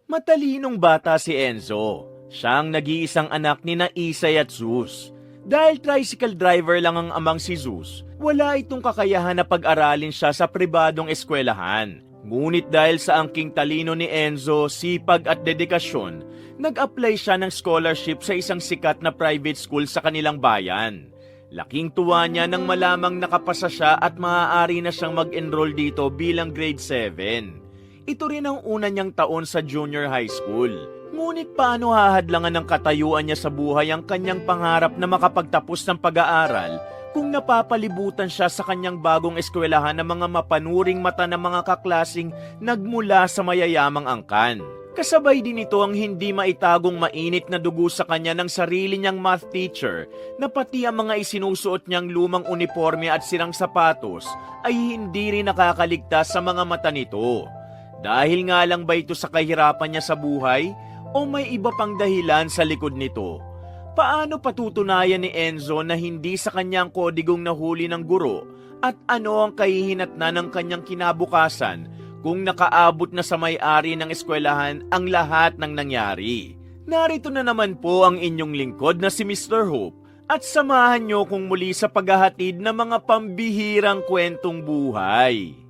Matalinong bata si Enzo. Siya ang nag-iisang anak ni na Isay at Zeus. Dahil tricycle driver lang ang amang si Zeus, wala itong kakayahan na pag-aralin siya sa pribadong eskwelahan. Ngunit dahil sa angking talino ni Enzo, sipag at dedikasyon, nag-apply siya ng scholarship sa isang sikat na private school sa kanilang bayan. Laking tuwa niya nang malamang nakapasa siya at maaari na siyang mag-enroll dito bilang grade 7. Ito rin ang una niyang taon sa junior high school. Ngunit paano hahadlangan ng katayuan niya sa buhay ang kanyang pangarap na makapagtapos ng pag-aaral kung napapalibutan siya sa kanyang bagong eskwelahan ng mga mapanuring mata ng mga kaklasing nagmula sa mayayamang angkan. Kasabay din ito ang hindi maitagong mainit na dugo sa kanya ng sarili niyang math teacher na pati ang mga isinusuot niyang lumang uniforme at sirang sapatos ay hindi rin nakakaligtas sa mga mata nito. Dahil nga lang ba ito sa kahirapan niya sa buhay o may iba pang dahilan sa likod nito? Paano patutunayan ni Enzo na hindi sa kanyang kodigong nahuli ng guro at ano ang kahihinatnan ng kanyang kinabukasan kung nakaabot na sa may-ari ng eskwelahan ang lahat ng nangyari? Narito na naman po ang inyong lingkod na si Mr. Hope at samahan niyo kong muli sa paghahatid ng mga pambihirang kwentong buhay.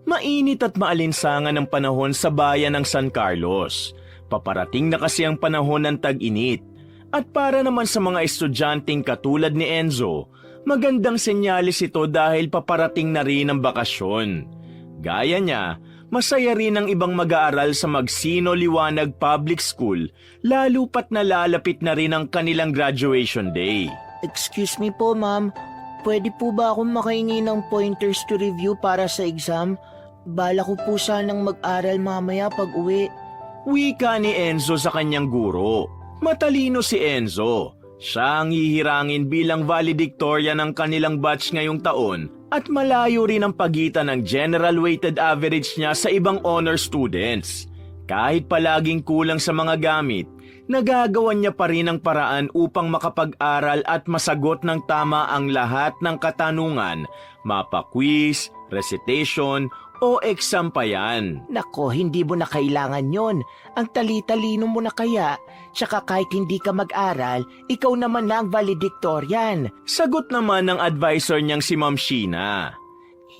Mainit at maalinsangan ang panahon sa bayan ng San Carlos. Paparating na kasi ang panahon ng tag-init. At para naman sa mga estudyanteng katulad ni Enzo, magandang senyales ito dahil paparating na rin ang bakasyon. Gaya niya, masaya rin ang ibang mag-aaral sa Magsino Liwanag Public School, lalo pat nalalapit na rin ang kanilang graduation day. Excuse me po, ma'am. Pwede po ba akong makahingi ng pointers to review para sa exam? Bala ko po sanang mag-aral mamaya pag uwi. Wika ni Enzo sa kanyang guro. Matalino si Enzo. Siya ang hihirangin bilang valedictorian ng kanilang batch ngayong taon at malayo rin ang pagitan ng general weighted average niya sa ibang honor students. Kahit palaging kulang sa mga gamit, nagagawan niya pa rin ang paraan upang makapag-aral at masagot ng tama ang lahat ng katanungan, mapa-quiz, recitation, o exam pa yan. Nako, hindi mo na kailangan yon. Ang tali-talino mo na kaya. Tsaka kahit hindi ka mag-aral, ikaw naman na ang valedictorian. Sagot naman ng advisor niyang si Ma'am Sheena.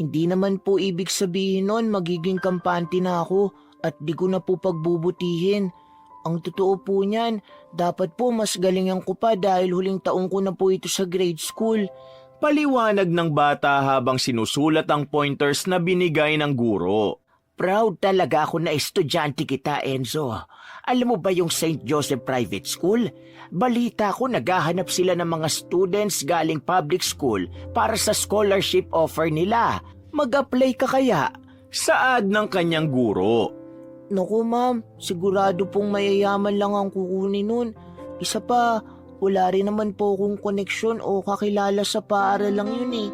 Hindi naman po ibig sabihin nun magiging kampante na ako at di ko na po pagbubutihin. Ang totoo po niyan, dapat po mas galingan ko pa dahil huling taong ko na po ito sa grade school. Paliwanag ng bata habang sinusulat ang pointers na binigay ng guro. Proud talaga ako na estudyante kita, Enzo. Alam mo ba yung St. Joseph Private School? Balita ko naghahanap sila ng mga students galing public school para sa scholarship offer nila. Mag-apply ka kaya? Saad ng kanyang guro. Naku ma'am, sigurado pong mayayaman lang ang kukunin nun. Isa pa, wala rin naman po akong koneksyon o kakilala sa paaralang yun eh.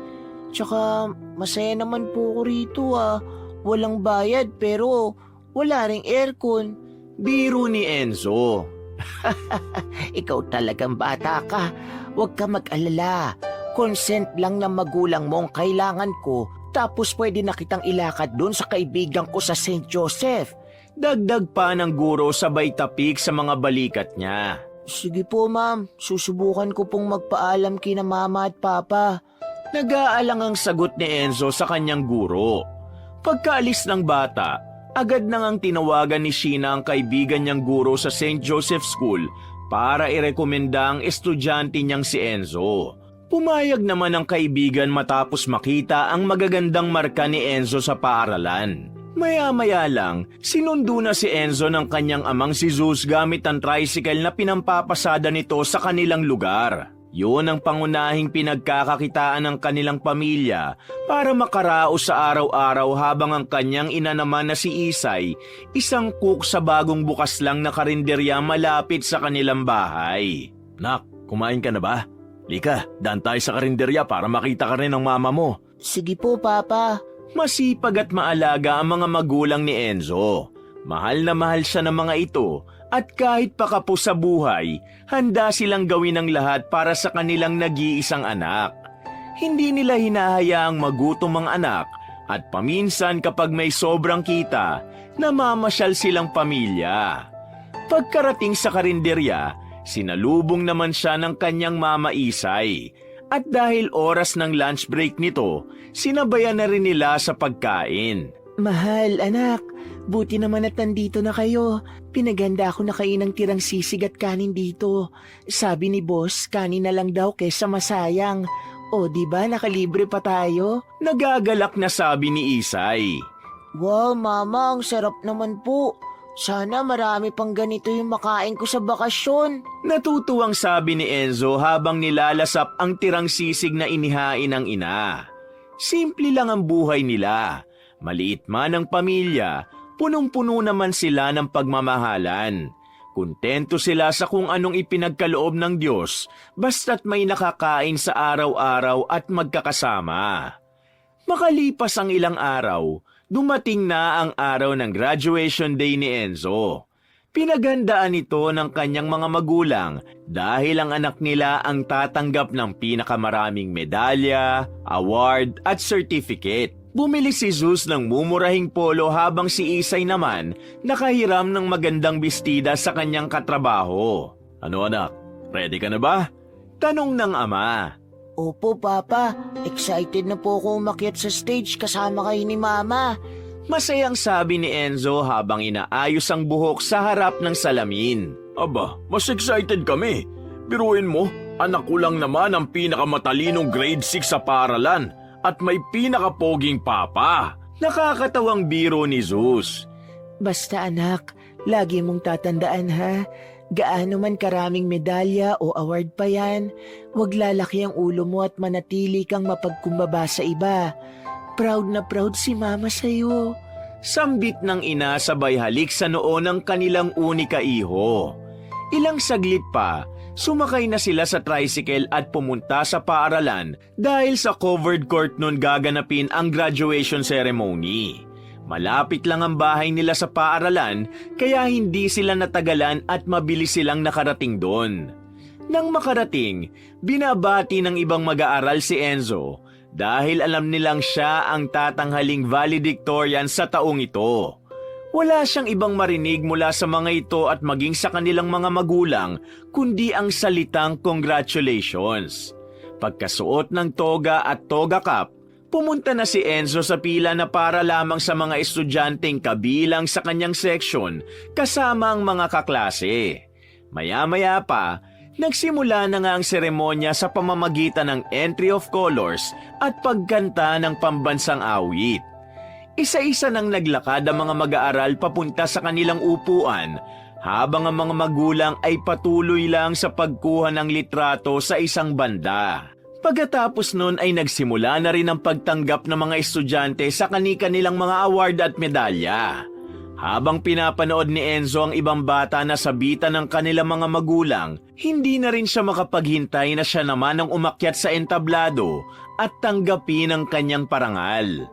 Tsaka masaya naman po ako rito ah. Walang bayad pero wala ring aircon. Biro ni Enzo. Ikaw talagang bata ka. Huwag ka mag-alala. Consent lang ng magulang mo ang kailangan ko. Tapos pwede na kitang ilakad dun sa kaibigan ko sa St. Joseph. Dagdag pa ng guro sabay tapik sa mga balikat niya. Sige po ma'am, susubukan ko pong magpaalam kina mama at papa. Nag-aalang ang sagot ni Enzo sa kanyang guro. Pagkaalis ng bata, agad nang tinawagan ni Sheena ang kaibigan niyang guro sa St. Joseph School para irekomenda ang estudyante niyang si Enzo. Pumayag naman ang kaibigan matapos makita ang magagandang marka ni Enzo sa paaralan. Maya-maya lang, sinundo na si Enzo ng kanyang amang si Zeus gamit ang tricycle na pinampapasada nito sa kanilang lugar. Yun ang pangunahing pinagkakakitaan ng kanilang pamilya para makaraos sa araw-araw habang ang kanyang ina naman na si Isay, isang cook sa bagong bukas lang na karinderya malapit sa kanilang bahay. Nak, kumain ka na ba? Lika, daan tayo sa karinderya para makita ka rin ng mama mo. Sige po papa. Masipag at maalaga ang mga magulang ni Enzo. Mahal na mahal siya ng mga ito at kahit pakapos sa buhay, handa silang gawin ang lahat para sa kanilang nag-iisang anak. Hindi nila hinahayaang magutom ang anak at paminsan kapag may sobrang kita, namamasyal silang pamilya. Pagkarating sa karinderya, sinalubong naman siya ng kanyang mama Isay. At dahil oras ng lunch break nito, sinabayan na rin nila sa pagkain. Mahal, anak. Buti naman at nandito na kayo. Pinaganda ako na kayo ng tirang sisig at kanin dito. Sabi ni boss, kanin na lang daw kesa masayang. O, di ba nakalibre pa tayo? Nagagalak na sabi ni Isay. Wow, mama, ang sarap naman po. Sana marami pang ganito yung makain ko sa bakasyon. Natutuwang sabi ni Enzo habang nilalasap ang tirang sisig na inihain ng ina. Simple lang ang buhay nila. Maliit man ang pamilya, punong-puno naman sila ng pagmamahalan. Kontento sila sa kung anong ipinagkaloob ng Diyos basta't may nakakain sa araw-araw at magkakasama. Makalipas ang ilang araw, dumating na ang araw ng graduation day ni Enzo. Pinaghandaan ito ng kanyang mga magulang dahil ang anak nila ang tatanggap ng pinakamaraming medalya, award at certificate. Bumili si Zeus ng mumurahing polo habang si Isay naman nakahiram ng magandang bestida sa kanyang katrabaho. Ano anak, ready ka na ba? Tanong ng ama. Opo, Papa. Excited na po ako umakyat sa stage kasama kayo ni Mama. Masayang sabi ni Enzo habang inaayos ang buhok sa harap ng salamin. Aba, mas excited kami. Biruin mo, anak ko lang naman ang pinakamatalinong grade 6 sa paaralan at may pinakapoging papa. Nakakatawang biro ni Zeus. Basta anak, lagi mong tatandaan ha. Gaano man karaming medalya o award pa yan, huwag lalaki ang ulo mo at manatili kang mapagkumbaba sa iba. Proud na proud si Mama sa'yo. Sambit ng ina sabay halik sa noo ng kanilang unika iho. Ilang saglit pa, sumakay na sila sa tricycle at pumunta sa paaralan dahil sa covered court nun gaganapin ang graduation ceremony. Malapit lang ang bahay nila sa paaralan kaya hindi sila natagalan at mabilis silang nakarating doon. Nang makarating, binabati ng ibang mag-aaral si Enzo dahil alam nilang siya ang tatanghaling valedictorian sa taong ito. Wala siyang ibang marinig mula sa mga ito at maging sa kanilang mga magulang kundi ang salitang congratulations. Pagkasuot ng toga at toga cap, pumunta na si Enzo sa pila na para lamang sa mga estudyanteng kabilang sa kanyang section kasama ang mga kaklase. Maya-maya pa, nagsimula na nga ang seremonya sa pamamagitan ng entry of colors at pagkanta ng pambansang awit. Isa-isa nang naglakad ang mga mag-aaral papunta sa kanilang upuan habang ang mga magulang ay patuloy lang sa pagkuha ng litrato sa isang banda. Pagkatapos nun ay nagsimula na rin ang pagtanggap ng mga estudyante sa kani-kanilang mga award at medalya. Habang pinapanood ni Enzo ang ibang bata na sabitan ng kanilang mga magulang, hindi na rin siya makapaghintay na siya naman ang umakyat sa entablado at tanggapin ang kanyang parangal.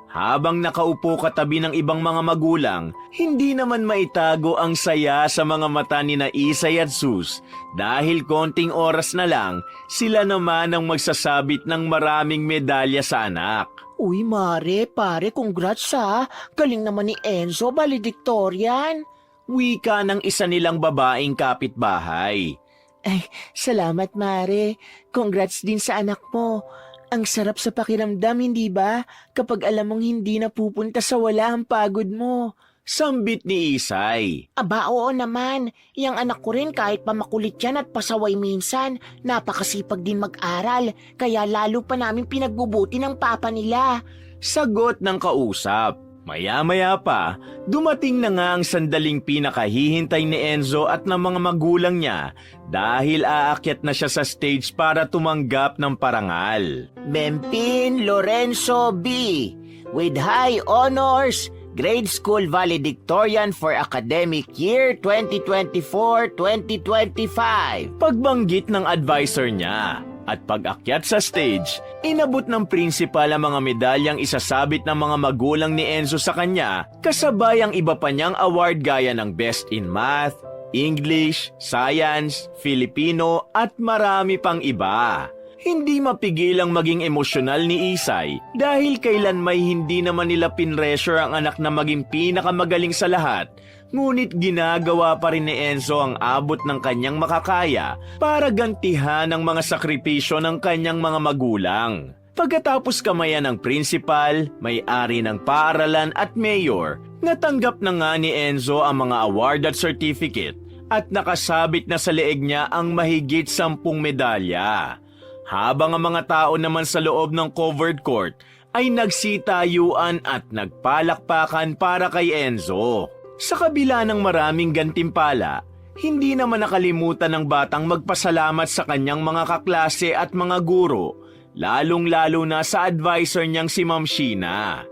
Habang nakaupo katabi ng ibang mga magulang, hindi naman maitago ang saya sa mga mata ni na Isay at Zeus dahil konting oras na lang sila naman ang magsasabit ng maraming medalya sa anak. Uy, Mare, pare, congrats ha. Galing naman ni Enzo, valedictorian. Wika ng isa nilang babaeng kapitbahay. Ay, salamat, Mare. Congrats din sa anak mo. Ang sarap sa pakiramdam, hindi ba? Kapag alam mong hindi na pupunta sa wala ang pagod mo. Sambit ni Isay. Aba, oo naman. Yang anak ko rin kahit pa makulit yan at pasaway minsan, napakasipag din mag-aral. Kaya lalo pa namin pinagbubuti ng papa nila. Sagot ng kausap. Maya-maya pa, dumating na nga ang sandaling pinakahihintay ni Enzo at ng mga magulang niya dahil aakyat na siya sa stage para tumanggap ng parangal. Bempin Lorenzo B. With high honors, Grade School Valedictorian for Academic Year 2024-2025. Pagbanggit ng advisor niya. At pag-akyat sa stage, inabot ng principal ang mga medalyang isasabit ng mga magulang ni Enzo sa kanya kasabay ang iba pa niyang award gaya ng Best in Math, English, Science, Filipino at marami pang iba. Hindi mapigilang maging emosyonal ni Isay dahil kailan may hindi naman nila pinressure ang anak na maging pinakamagaling sa lahat, ngunit ginagawa pa rin ni Enzo ang abot ng kanyang makakaya para gantihan ang mga sakripisyo ng kanyang mga magulang. Pagkatapos kamayan ng principal, may-ari ng paaralan at mayor, natanggap na nga ni Enzo ang mga award at certificate at nakasabit na sa leeg niya ang mahigit 10 medalya. Habang ang mga tao naman sa loob ng covered court ay nagsitayuan at nagpalakpakan para kay Enzo. Sa kabila ng maraming gantimpala, hindi naman nakalimutan ng batang magpasalamat sa kanyang mga kaklase at mga guro, lalong-lalo na sa advisor niyang si Ma'am Sheena.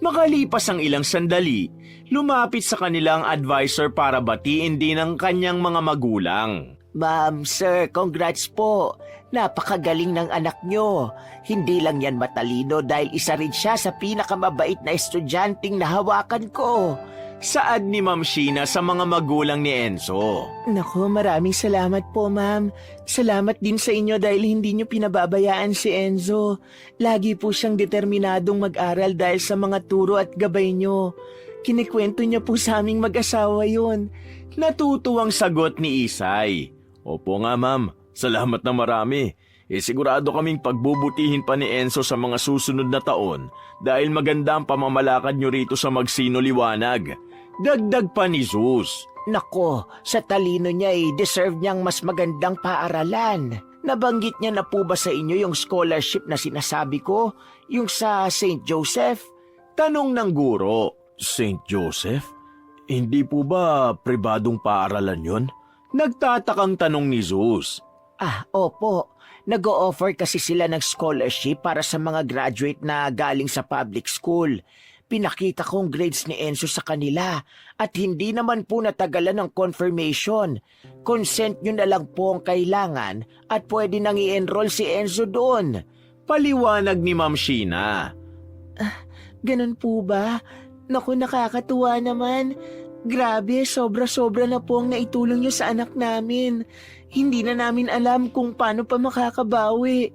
Makalipas ang ilang sandali, lumapit sa kanilang advisor para batiin din ang kanyang mga magulang. Ma'am, sir, congrats po. Napakagaling ng anak nyo. Hindi lang yan matalino dahil isa rin siya sa pinakamabait na estudyanteng nahawakan ko. Saad ni Ma'am Sheena sa mga magulang ni Enzo. Naku, maraming salamat po, ma'am. Salamat din sa inyo dahil hindi nyo pinababayaan si Enzo. Lagi po siyang determinadong mag-aral dahil sa mga turo at gabay nyo. Kinikwento niya po sa aming mag-asawa yun. Natutuwang sagot ni Isay. Opo nga ma'am, salamat na marami. Sigurado kaming pagbubutihin pa ni Enzo sa mga susunod na taon dahil maganda ang pamamalakad nyo rito sa Magsino Liwanag. Dagdag pa ni Zeus. Nako, sa talino niya deserve niyang mas magandang paaralan. Nabanggit niya na po ba sa inyo yung scholarship na sinasabi ko? Yung sa St. Joseph? Tanong ng guro. St. Joseph? Hindi po ba pribadong paaralan yon? Nagtatakang tanong ni Zeus. Opo. Nag-o-offer kasi sila ng scholarship para sa mga graduate na galing sa public school. Pinakita kong grades ni Enzo sa kanila at hindi naman po natagalan ng confirmation. Consent nyo na lang po ang kailangan at pwede nang i-enroll si Enzo doon. Paliwanag ni Ma'am Sheena. Ganun po ba? Naku, nakakatuwa naman. Grabe, sobra-sobra na po ang naitulong niyo sa anak namin. Hindi na namin alam kung paano pa makakabawi.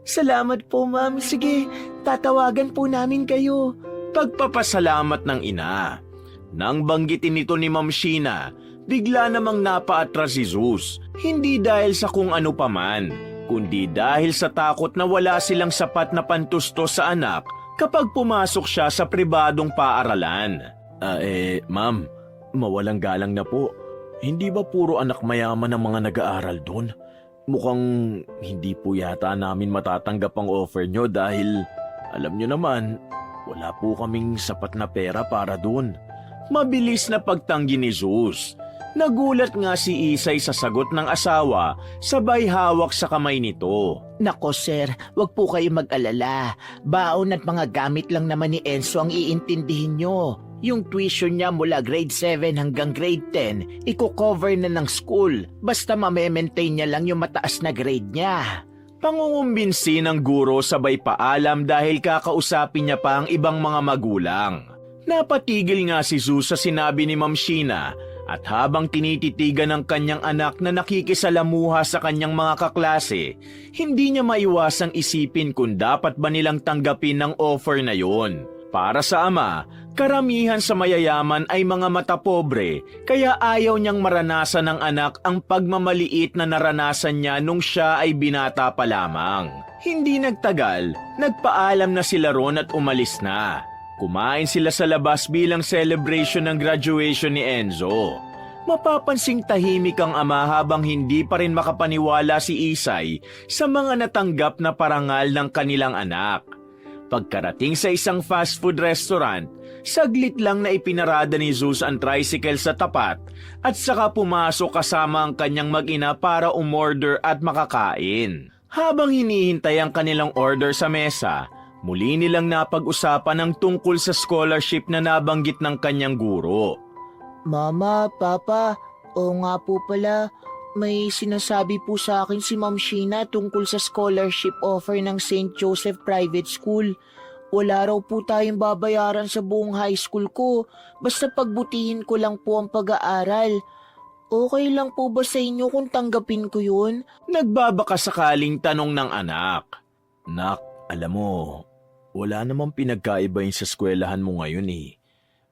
Salamat po, ma'am. Sige, tatawagan po namin kayo. Pagpapasalamat ng ina. Nang banggitin nito ni Ma'am Sheena, bigla namang napaatras si Zeus. Hindi dahil sa kung ano paman, kundi dahil sa takot na wala silang sapat na pantusto sa anak kapag pumasok siya sa pribadong paaralan. Ma'am, mawalang galang na po. Hindi ba puro anak mayaman ang mga nag-aaral doon? Mukhang hindi po yata namin matatanggap ang offer nyo dahil alam nyo naman, wala po kaming sapat na pera para doon. Mabilis na pagtanggi ni Zeus. Nagulat nga si Isay sa sagot ng asawa, sabay hawak sa kamay nito. Nako sir, wag po kayo mag-alala. Baon at mga gamit lang naman ni Enzo ang iintindihin nyo. Yung tuition niya mula grade 7 hanggang grade 10, iko-cover na ng school. Basta mame-maintain niya lang yung mataas na grade niya. Pangungumbinsi ng guro sabay paalam dahil kakausapin niya pa ang ibang mga magulang. Napatigil nga si Zeus sa sinabi ni Ma'am Sheena at habang tinititigan ng kanyang anak na nakikisalamuha sa kanyang mga kaklase, hindi niya maiwasang isipin kung dapat ba nilang tanggapin ng offer na yon. Para sa ama, karamihan sa mayayaman ay mga mata pobre, kaya ayaw niyang maranasan ng anak ang pagmamaliit na naranasan niya nung siya ay binata pa lamang. Hindi nagtagal, nagpaalam na sila ron at umalis na. Kumain sila sa labas bilang celebration ng graduation ni Enzo. Mapapansing tahimik ang ama habang hindi pa rin makapaniwala si Isay sa mga natanggap na parangal ng kanilang anak. Pagkarating sa isang fast food restaurant, saglit lang na ipinarada ni Zeus ang tricycle sa tapat at saka pumasok kasama ang kanyang mag-ina para umorder at makakain. Habang hinihintay ang kanilang order sa mesa, muli nilang napag-usapan ang tungkol sa scholarship na nabanggit ng kanyang guro. Mama, Papa, oo nga po pala. May sinasabi po sa akin si Ma'am Sheena tungkol sa scholarship offer ng St. Joseph Private School. Wala raw po tayong babayaran sa buong high school ko, basta pagbutihin ko lang po ang pag-aaral. Okay lang po ba sa inyo kung tanggapin ko yun? Nagbabaka sakaling tanong ng anak. Nak, alam mo, wala namang pinagkaiba yun sa eskwelahan mo ngayon eh.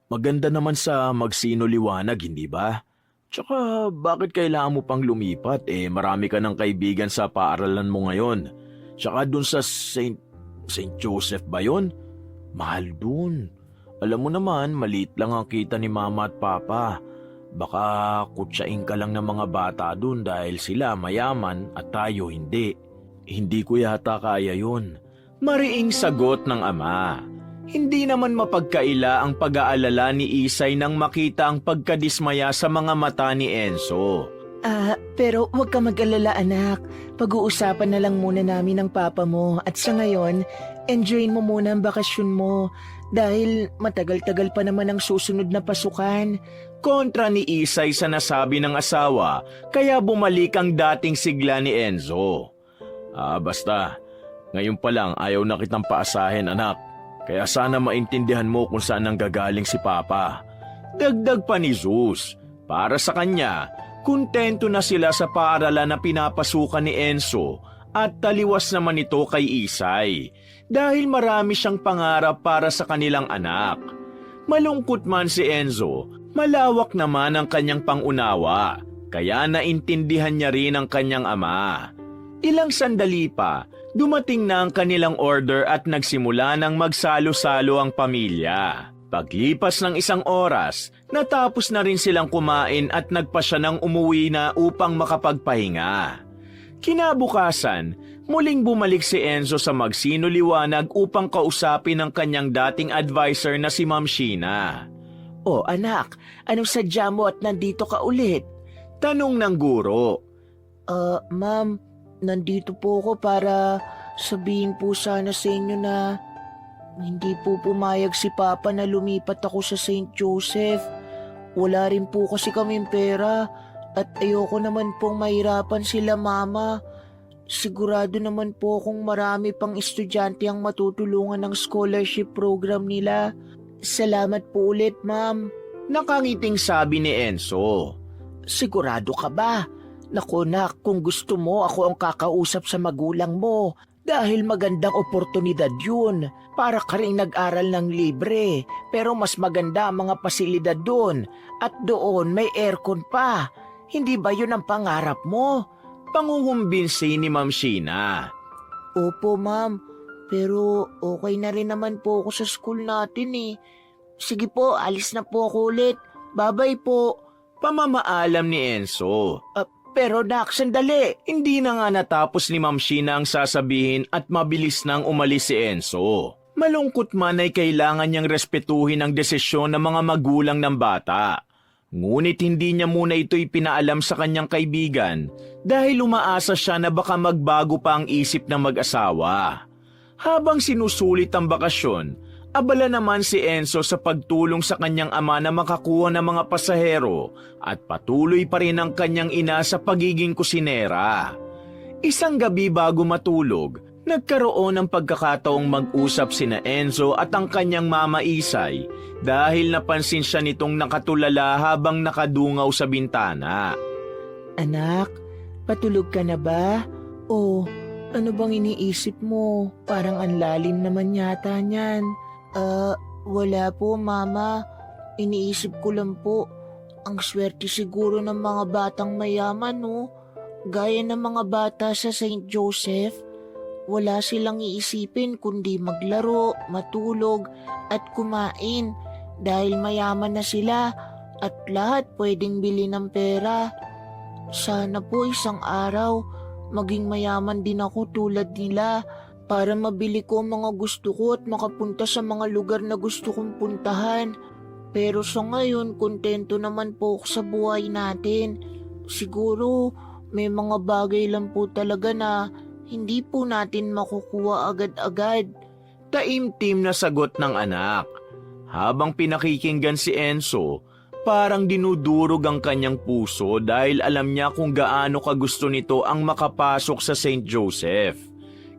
Maganda naman sa magsinoliwanag, hindi ba? Tsaka bakit kailangan mo pang lumipat marami ka ng kaibigan sa paaralan mo ngayon. Tsaka dun sa St. Joseph ba yun? Mahal dun. Alam mo naman, maliit lang ang kita ni mama at papa. Baka kutsain ka lang ng mga bata dun dahil sila mayaman at tayo hindi. Hindi ko yata kaya yun. Mariing sagot ng ama. Hindi naman mapagkaila ang pag-aalala ni Isay nang makita ang pagkadismaya sa mga mata ni Enzo. Pero huwag ka mag-alala anak. Pag-uusapan na lang muna namin ng papa mo at sa ngayon, enjoyin mo muna ang bakasyon mo dahil matagal-tagal pa naman ang susunod na pasukan. Kontra ni Isay sa nasabi ng asawa kaya bumalik ang dating sigla ni Enzo. Basta, ngayon pa lang ayaw na kitang paasahin anak. Kaya sana maintindihan mo kung saan nanggagaling si Papa. Dagdag pa ni Zeus. Para sa kanya, kontento na sila sa paaralan na pinapasukan ni Enzo at taliwas naman ito kay Isay dahil marami siyang pangarap para sa kanilang anak. Malungkot man si Enzo, malawak naman ang kanyang pangunawa kaya naintindihan niya rin ang kanyang ama. Ilang sandali pa, dumating na ang kanilang order at nagsimula ng magsalo-salo ang pamilya. Paglipas ng isang oras, natapos na rin silang kumain at nagpasya ng umuwi na upang makapagpahinga. Kinabukasan, muling bumalik si Enzo sa magsinoliwanag upang kausapin ang kanyang dating advisor na si Ma'am Sheena. O anak, anong sadya mo at nandito ka ulit? Tanong ng guro. Ma'am, nandito po ako para sabihin po sana sa inyo na hindi po pumayag si Papa na lumipat ako sa St. Joseph. Wala rin po kasi kaming pera at ayoko naman pong mahirapan sila mama. Sigurado naman po kung marami pang estudyante ang matutulungan ng scholarship program nila. Salamat po ulit, ma'am. Nakangiting sabi ni Enzo. Sigurado ka ba? Naku nak, kung gusto mo ako ang kakausap sa magulang mo dahil magandang oportunidad yun. Para ka rin nag-aral ng libre pero mas maganda ang mga pasilidad doon at doon may aircon pa. Hindi ba yun ang pangarap mo? Pangungumbinsi ni Ma'am Sheena. Opo ma'am, pero okay na rin naman po ako sa school natin eh. Sige po, alis na po ako ulit. Bye-bye po. Pamamaalam ni Enzo. Pero nak, sandali. Hindi na nga natapos ni Ma'am Sheena ang sasabihin at mabilis nang umalis si Enzo. Malungkot man ay kailangan niyang respetuhin ang desisyon ng mga magulang ng bata. Ngunit hindi niya muna ito ipinaalam sa kanyang kaibigan dahil umaasa siya na baka magbago pa ang isip ng mag-asawa. Habang sinusulit ang bakasyon, abala naman si Enzo sa pagtulong sa kanyang ama na makakuha ng mga pasahero at patuloy pa rin ang kanyang ina sa pagiging kusinera. Isang gabi bago matulog, nagkaroon ng pagkakataong mag-usap sina Enzo at ang kanyang mama Isay dahil napansin siya nitong nakatulala habang nakadungaw sa bintana. Anak, patulog ka na ba? O ano bang iniisip mo? Parang ang lalim naman yata niyan. Wala po mama. Iniisip ko lang po. Ang swerte siguro ng mga batang mayaman no? Gaya ng mga bata sa St. Joseph. Wala silang iisipin kundi maglaro, matulog at kumain dahil mayaman na sila at lahat pwedeng bili ng pera. Sana po isang araw maging mayaman din ako tulad nila para mabili ko ang mga gusto ko at makapunta sa mga lugar na gusto kong puntahan. Pero sa ngayon, kontento naman po ako sa buhay natin. Siguro may mga bagay lang po talaga na hindi po natin makukuha agad-agad. Taimtim na sagot ng anak. Habang pinakikinggan si Enzo, parang dinudurog ang kanyang puso dahil alam niya kung gaano kagusto nito ang makapasok sa St. Joseph.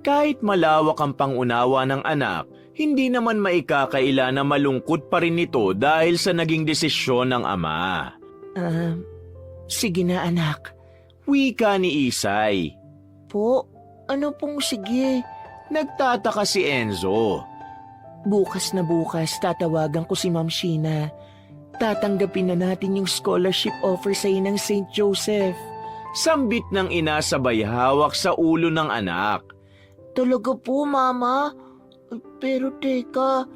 Kahit malawak ang pangunawa ng anak, hindi naman maikakaila na malungkot pa rin ito dahil sa naging desisyon ng ama. Sige na anak. Wika ni Isay. Po, ano pong sige? Nagtataka si Enzo. Bukas na bukas tatawagan ko si Ma'am Sheena. Tatanggapin na natin yung scholarship offer sa'yo ng St. Joseph. Sambit ng ina sabay hawak sa ulo ng anak. Talaga po, Mama? Pero teka,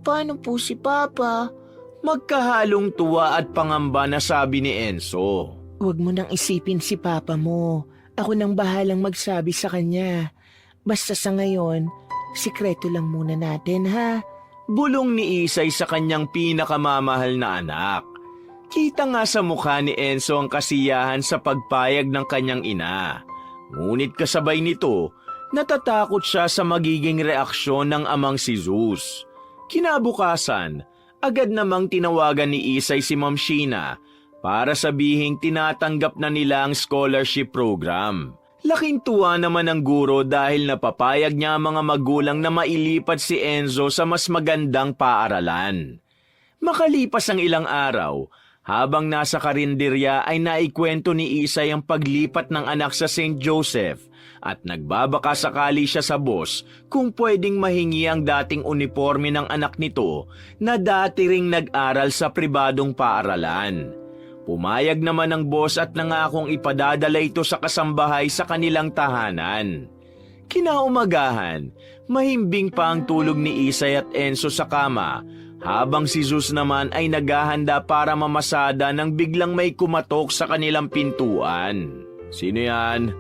paano po si Papa? Magkahalong tuwa at pangamba na sabi ni Enzo. Huwag mo nang isipin si Papa mo. Ako nang bahalang magsabi sa kanya. Basta sa ngayon, sikreto lang muna natin, ha? Bulong ni Isay sa kanyang pinakamamahal na anak. Kita nga sa mukha ni Enzo ang kasiyahan sa pagpayag ng kanyang ina. Ngunit kasabay nito, natatakot siya sa magiging reaksyon ng amang si Zeus. Kinabukasan, agad namang tinawagan ni Isay si Ma'am Sheena para sabihing tinatanggap na nila ang scholarship program. Laking tuwa naman ng guro dahil napapayag niya ang mga magulang na mailipat si Enzo sa mas magandang paaralan. Makalipas ang ilang araw, habang nasa karinderya ay naikwento ni Isay ang paglipat ng anak sa St. Joseph at nagbabaka sakali siya sa boss kung pwedeng mahingi ang dating uniforme ng anak nito na dati ring nag-aral sa pribadong paaralan. Pumayag naman ang boss at nangakong ipadadala ito sa kasambahay sa kanilang tahanan. Kinaumagahan, mahimbing pa ang tulog ni Isay at Enzo sa kama, habang si Zeus naman ay naghahanda para mamasada nang biglang may kumatok sa kanilang pintuan. Sino yan?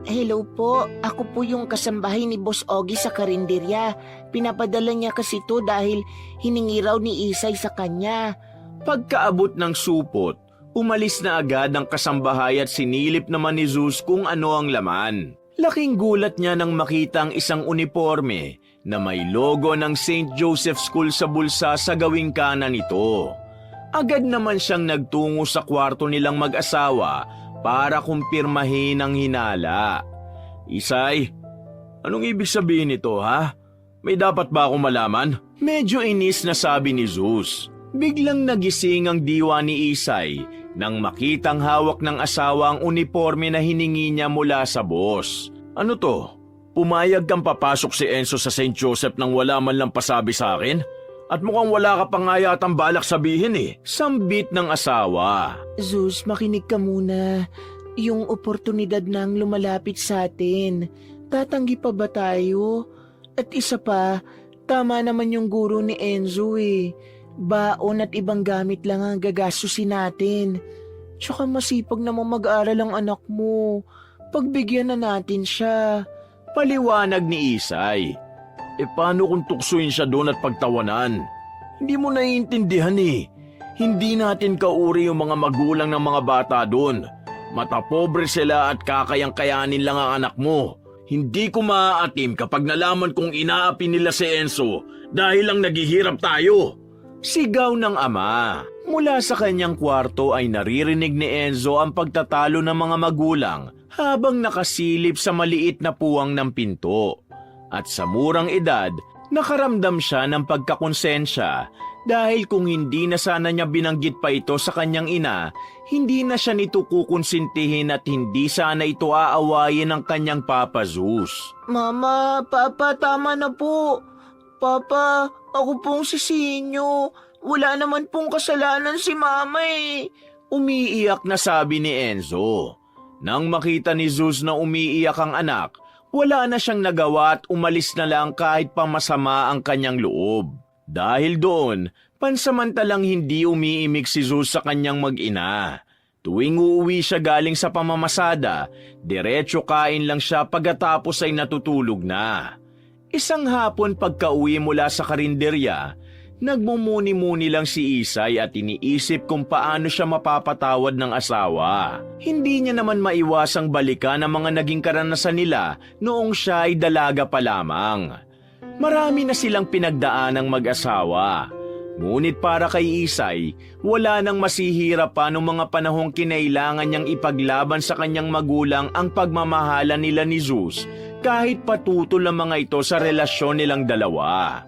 Hello po. Ako po yung kasambahay ni Boss Ogie sa karinderya. Pinapadala niya kasi to dahil hiningi raw ni Isay sa kanya. Pagkaabot ng supot, umalis na agad ang kasambahay at sinilip naman ni Zeus kung ano ang laman. Laking gulat niya nang makita ang isang uniforme na may logo ng St. Joseph School sa bulsa sa gawing kanan nito. Agad naman siyang nagtungo sa kwarto nilang mag-asawa para kumpirmahin ang hinala. Isay, anong ibig sabihin nito ha? May dapat ba akong malaman? Medyo inis na sabi ni Zeus. Biglang nagising ang diwa ni Isay nang makitang hawak ng asawa ang uniforme na hiningi niya mula sa boss. Ano to? Pumayag kang papasok si Enzo sa St. Joseph nang wala man lang pasabi sa akin? At mukhang wala ka pa nga yatang balak sabihin eh. Sambit ng asawa. Zeus, makinig ka muna. Yung oportunidad nang lumalapit sa atin. Tatanggi pa ba tayo? At isa pa, tama naman yung guro ni Enzo eh. Baon at ibang gamit lang ang gagastusin natin. Tsaka masipag namang mag-aral ang anak mo. Pagbigyan na natin siya. Paliwanag ni Isay. Paano kung tuksuin siya doon at pagtawanan? Hindi mo naiintindihan eh. Hindi natin kauri yung mga magulang ng mga bata doon. Matapobre sila at kakayang-kayanin lang ang anak mo. Hindi ko maaatim kapag nalaman kong inaapi nila si Enzo dahil lang naghihirap tayo. Sigaw ng ama. Mula sa kanyang kwarto ay naririnig ni Enzo ang pagtatalo ng mga magulang habang nakasilip sa maliit na puwang ng pinto. At sa murang edad, nakaramdam siya ng pagkakonsensya dahil kung hindi na sana niya binanggit pa ito sa kanyang ina, hindi na siya nito kukonsintihin at hindi sana ito aawayin ng kanyang Papa Zeus. Mama, Papa, tama na po. Papa, ako pong si Sinyo. Wala naman pong kasalanan si Mama eh. Umiiyak na sabi ni Enzo. Nang makita ni Zeus na umiiyak ang anak, wala na siyang nagawa at umalis na lang kahit pa masama ang kanyang loob. Dahil doon, pansamantalang hindi umiimik si Zeus sa kanyang mag-ina. Tuwing uuwi siya galing sa pamamasada, diretso kain lang siya pagkatapos ay natutulog na. Isang hapon pagka-uwi mula sa karinderya, nagmumuni-muni lang si Isay at iniisip kung paano siya mapapatawad ng asawa. Hindi niya naman maiwasang balikan ang mga naging karanasan nila noong siya ay dalaga pa lamang. Marami na silang pinagdaanang mag-asawa. Ngunit para kay Isay, wala nang masihirap pa noong mga panahong kinailangan niyang ipaglaban sa kanyang magulang ang pagmamahala nila ni Zeus kahit patutol ang mga ito sa relasyon nilang dalawa.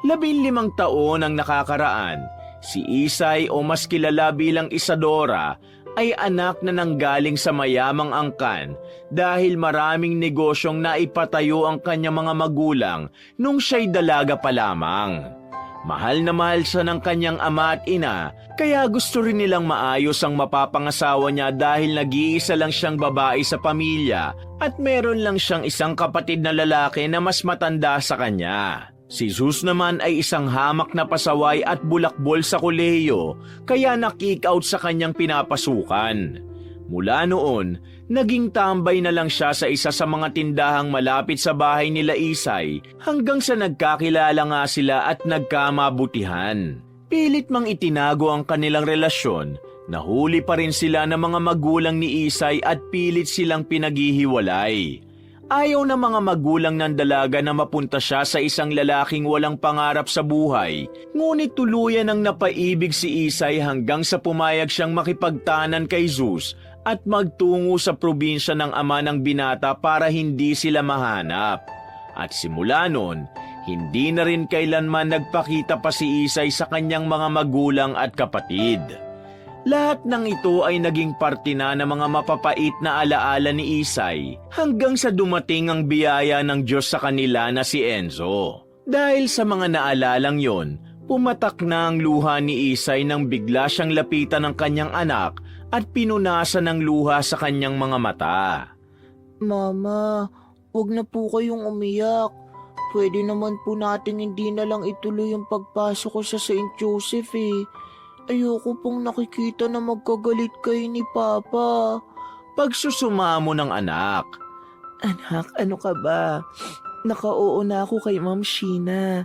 15 taon ang nakakaraan, si Isay o mas kilala bilang Isadora ay anak na nanggaling sa mayamang angkan dahil maraming negosyong naipatayo ang kanyang mga magulang nung siya'y dalaga pa lamang. Mahal na mahal siya ng kanyang ama at ina, kaya gusto rin nilang maayos ang mapapangasawa niya dahil nag-iisa lang siyang babae sa pamilya at meron lang siyang isang kapatid na lalaki na mas matanda sa kanya. Si Zeus naman ay isang hamak na pasaway at bulakbol sa kolehiyo, kaya na-kick out sa kanyang pinapasukan. Mula noon, naging tambay na lang siya sa isa sa mga tindahang malapit sa bahay nila Isay hanggang sa nagkakilala nga sila at nagkamabutihan. Pilit mang itinago ang kanilang relasyon, nahuli pa rin sila ng mga magulang ni Isay at pilit silang pinaghihiwalay. Ayaw ng mga magulang ng dalaga na mapunta siya sa isang lalaking walang pangarap sa buhay, ngunit tuluyan ang napaibig si Isay hanggang sa pumayag siyang makipagtanan kay Zeus at magtungo sa probinsya ng ama ng binata para hindi sila mahanap. At simula noon, hindi na rin kailanman nagpakita pa si Isay sa kanyang mga magulang at kapatid. Lahat ng ito ay naging parte na ng mga mapapait na alaala ni Isay hanggang sa dumating ang biyaya ng Diyos sa kanila na si Enzo. Dahil sa mga naalalang yon, pumatak na ang luha ni Isay nang bigla siyang lapitan ng kanyang anak at pinunasan ng luha sa kanyang mga mata. Mama, wag na po kayong umiyak. Pwede naman po natin hindi na lang ituloy ang pagpasok ko sa St. Joseph eh. Ayoko pong nakikita na magkagalit kayo ni Papa. Pagsusumamo ng anak. Anak, ano ka ba? Naka-oo na ako kay Ma'am Sheena.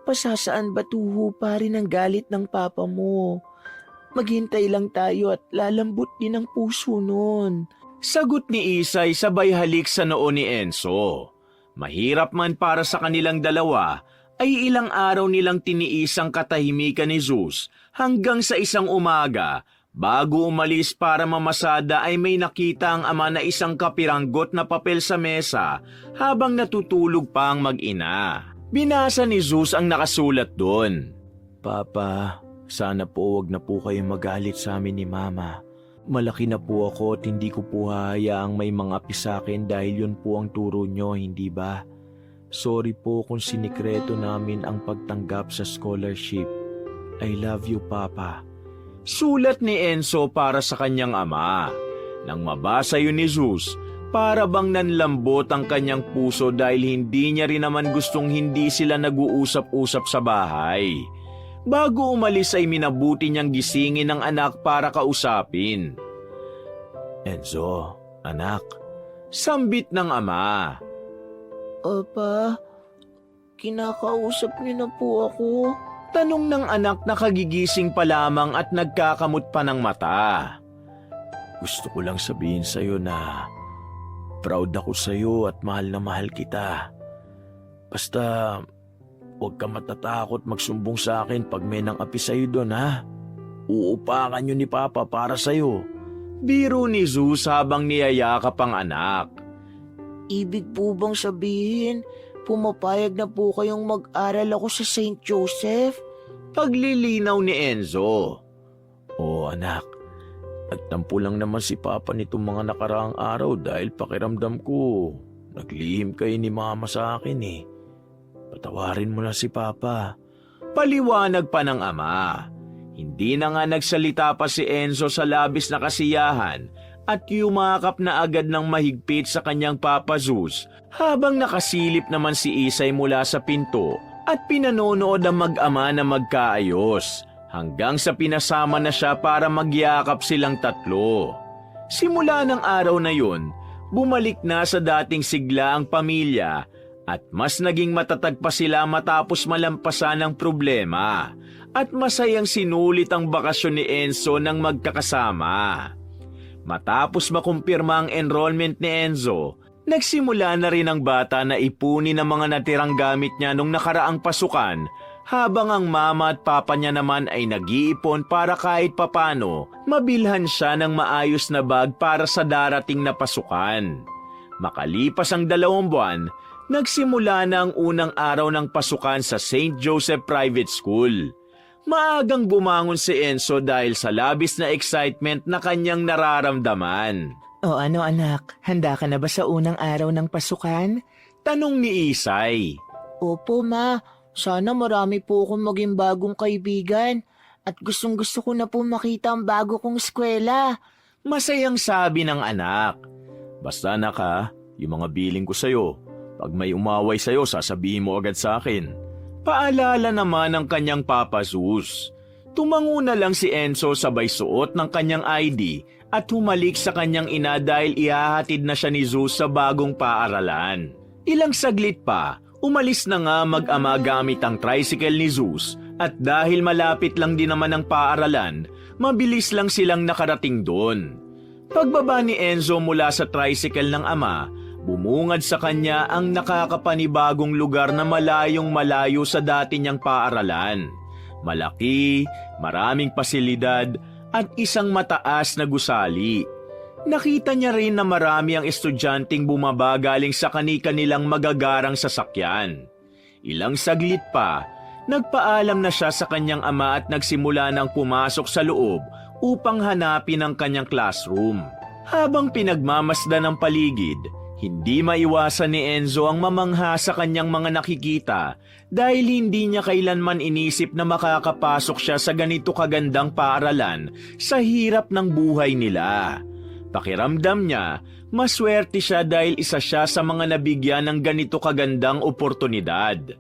Pasasaan ba tuho pa rin ang galit ng Papa mo? Maghintay lang tayo at lalambot din ang puso nun. Sagot ni Isay sabay halik sa noo ni Enzo. Mahirap man para sa kanilang dalawa, ay ilang araw nilang tiniis ang katahimikan ni Zeus hanggang sa isang umaga, bago umalis para mamasada ay may nakita ang ama na isang kapiranggot na papel sa mesa habang natutulog pa ang mag-ina. Binasa ni Zeus ang nakasulat doon. Papa, sana po wag na po kayong magalit sa amin ni Mama. Malaki na po ako at hindi ko po hahayaang may mga api sa akin dahil yun po ang turo nyo, hindi ba? Sorry po kung sinikreto namin ang pagtanggap sa scholarship. I love you, Papa. Sulat ni Enzo para sa kanyang ama. Nang mabasa yun ni Zeus, para bang nanlambot ang kanyang puso dahil hindi niya rin naman gustong hindi sila nag-uusap-usap sa bahay. Bago umalis ay minabuti niyang gisingin ang anak para kausapin. Enzo, anak, sambit ng ama. Papa, kinakausap niyo na po ako. Tanong ng anak na kagigising pa lamang at nagkakamot pa ng mata. Gusto ko lang sabihin sa'yo na proud ako sa'yo at mahal na mahal kita. Basta huwag ka matatakot magsumbong sa akin pag may nang api sa'yo doon, ha? Uupakan yun ni Papa para sa'yo. Biro ni Zeus habang niyayakap ang anak. Ibig po bang sabihin, pumapayag na po kayong mag-aral ako sa St. Joseph? Paglilinaw ni Enzo. Oo anak, nagtampo lang naman si Papa nitong mga nakaraang araw dahil pakiramdam ko, naglihim kayo ni Mama sa akin eh. Patawarin mo na si Papa. Paliwanag pa ng ama. Hindi na nga nagsalita pa si Enzo sa labis na kasiyahan at yumakap na agad ng mahigpit sa kanyang Papa Zeus habang nakasilip naman si Isay mula sa pinto at pinanonood ang mag-ama na magkaayos hanggang sa pinasama na siya para magyakap silang tatlo. Simula ng araw na yun, bumalik na sa dating sigla ang pamilya at mas naging matatag pa sila matapos malampasan ang problema at masayang sinulit ang bakasyon ni Enzo nang magkakasama. Matapos makumpirma ang enrollment ni Enzo, nagsimula na rin ang bata na ipunin ang mga natirang gamit niya nung nakaraang pasukan habang ang mama at papa niya naman ay nag-iipon para kahit papano mabilhan siya ng maayos na bag para sa darating na pasukan. Makalipas ang 2 buwan, nagsimula na ang unang araw ng pasukan sa St. Joseph Private School. Maagang bumangon si Enzo dahil sa labis na excitement na kanyang nararamdaman. O ano anak, handa ka na ba sa unang araw ng pasukan? Tanong ni Isay. Opo ma, sana marami po akong maging bagong kaibigan at gustong gusto ko na po makita ang bago kong eskwela. Masayang sabi ng anak. Basta anak ha, yung mga biling ko sa'yo. Pag may umaway sa'yo, sasabihin mo agad sa akin. Paalala naman ng kanyang Papa Zeus. Tumango na lang si Enzo sabay suot ng kanyang ID at humalik sa kanyang ina dahil ihahatid na siya ni Zeus sa bagong paaralan. Ilang saglit pa, umalis na nga mag-ama gamit ang tricycle ni Zeus at dahil malapit lang din naman ang paaralan, mabilis lang silang nakarating doon. Pagbaba ni Enzo mula sa tricycle ng ama, bumungad sa kanya ang nakakapanibagong lugar na malayong malayo sa dati niyang paaralan. Malaki, maraming pasilidad at isang mataas na gusali. Nakita niya rin na marami ang estudyanteng bumaba galing sa kani-kanilang magagarang sasakyan. Ilang saglit pa, nagpaalam na siya sa kanyang ama at nagsimula ng pumasok sa loob upang hanapin ang kanyang classroom. Habang pinagmamasdan ng paligid, hindi maiwasan ni Enzo ang mamangha sa kanyang mga nakikita dahil hindi niya kailanman inisip na makakapasok siya sa ganito kagandang paaralan sa hirap ng buhay nila. Pakiramdam niya, maswerte siya dahil isa siya sa mga nabigyan ng ganito kagandang oportunidad.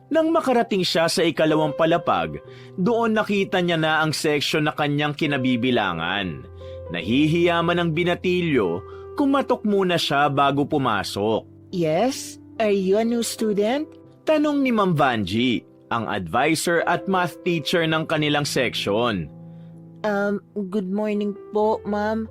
Nang makarating siya sa ikalawang palapag, doon nakita niya na ang seksyon na kanyang kinabibilangan. Nahihiya man ang binatilyo, kumatok muna siya bago pumasok. Yes? Are you a new student? Tanong ni Ma'am Vanji, ang advisor at math teacher ng kanilang section. Good morning po, ma'am.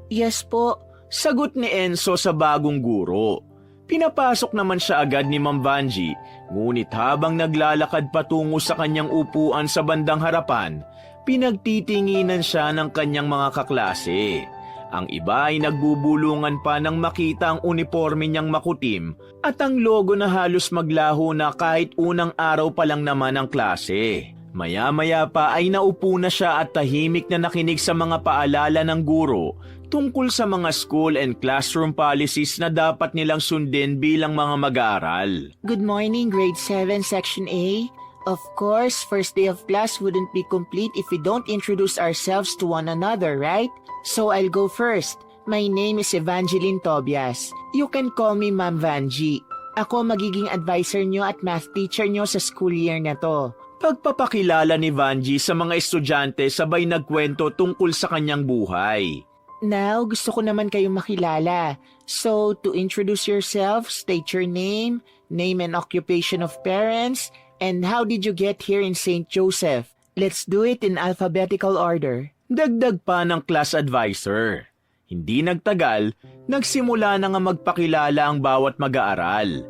Yes po. Sagot ni Enzo sa bagong guro. Pinapasok naman siya agad ni Ma'am Vanji, ngunit habang naglalakad patungo sa kanyang upuan sa bandang harapan, pinagtitinginan siya ng kanyang mga kaklase. Ang iba ay nagbubulungan pa nang makita ang uniforme niyang makutim at ang logo na halos maglaho na kahit unang araw pa lang naman ang klase. Maya-maya pa ay naupo na siya at tahimik na nakinig sa mga paalala ng guro tungkol sa mga school and classroom policies na dapat nilang sundin bilang mga mag-aaral. Good morning, grade 7, section A. Of course, first day of class wouldn't be complete if we don't introduce ourselves to one another, right? So I'll go first. My name is Evangeline Tobias. You can call me Ma'am Vanji. Ako magiging advisor nyo at math teacher nyo sa school year na to. Pagpapakilala ni Vanji sa mga estudyante sabay nagkwento tungkol sa kanyang buhay. Now, gusto ko naman kayong makilala. So, to introduce yourself, state your name and occupation of parents, and how did you get here in St. Joseph? Let's do it in alphabetical order. Dagdag pa ng class advisor. Hindi nagtagal, nagsimula na nga magpakilala ang bawat mag-aaral.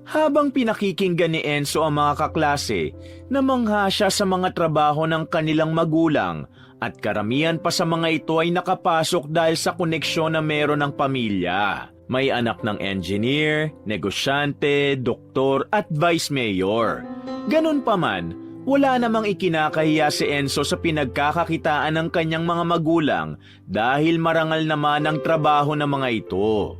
Habang pinakikinggan ni Enzo ang mga kaklase, namangha siya sa mga trabaho ng kanilang magulang at karamihan pa sa mga ito ay nakapasok dahil sa koneksyon na meron ng pamilya. May anak ng engineer, negosyante, doktor at vice mayor. Ganun pa man, wala namang ikinakahiya si Enzo sa pinagkakakitaan ng kanyang mga magulang dahil marangal naman ang trabaho ng mga ito.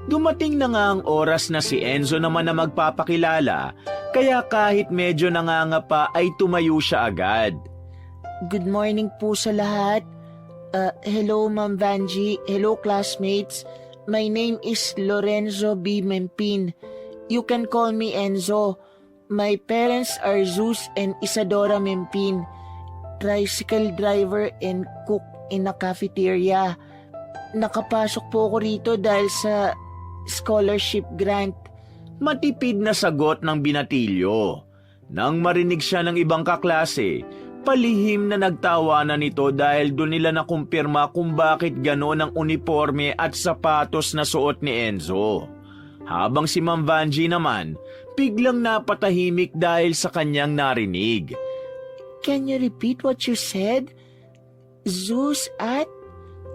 Dumating na nga ang oras na si Enzo naman na magpapakilala, kaya kahit medyo nanganga pa ay tumayo siya agad. Good morning po sa lahat. Hello Ma'am Vanji, hello classmates. My name is Lorenzo B. Mempin. You can call me Enzo. My parents are Zeus and Isadora Mempin, tricycle driver and cook in a cafeteria. Nakapasok po ako rito dahil sa scholarship grant. Matipid na sagot ng binatilyo. Nang marinig siya ng ibang kaklase, palihim na nagtawanan nito dahil doon nila nakumpirma kung bakit gano'n ang uniforme at sapatos na suot ni Enzo. Habang si Ma'am Vanji naman, biglang napatahimik dahil sa kanyang narinig. Can you repeat what you said? Zeus at?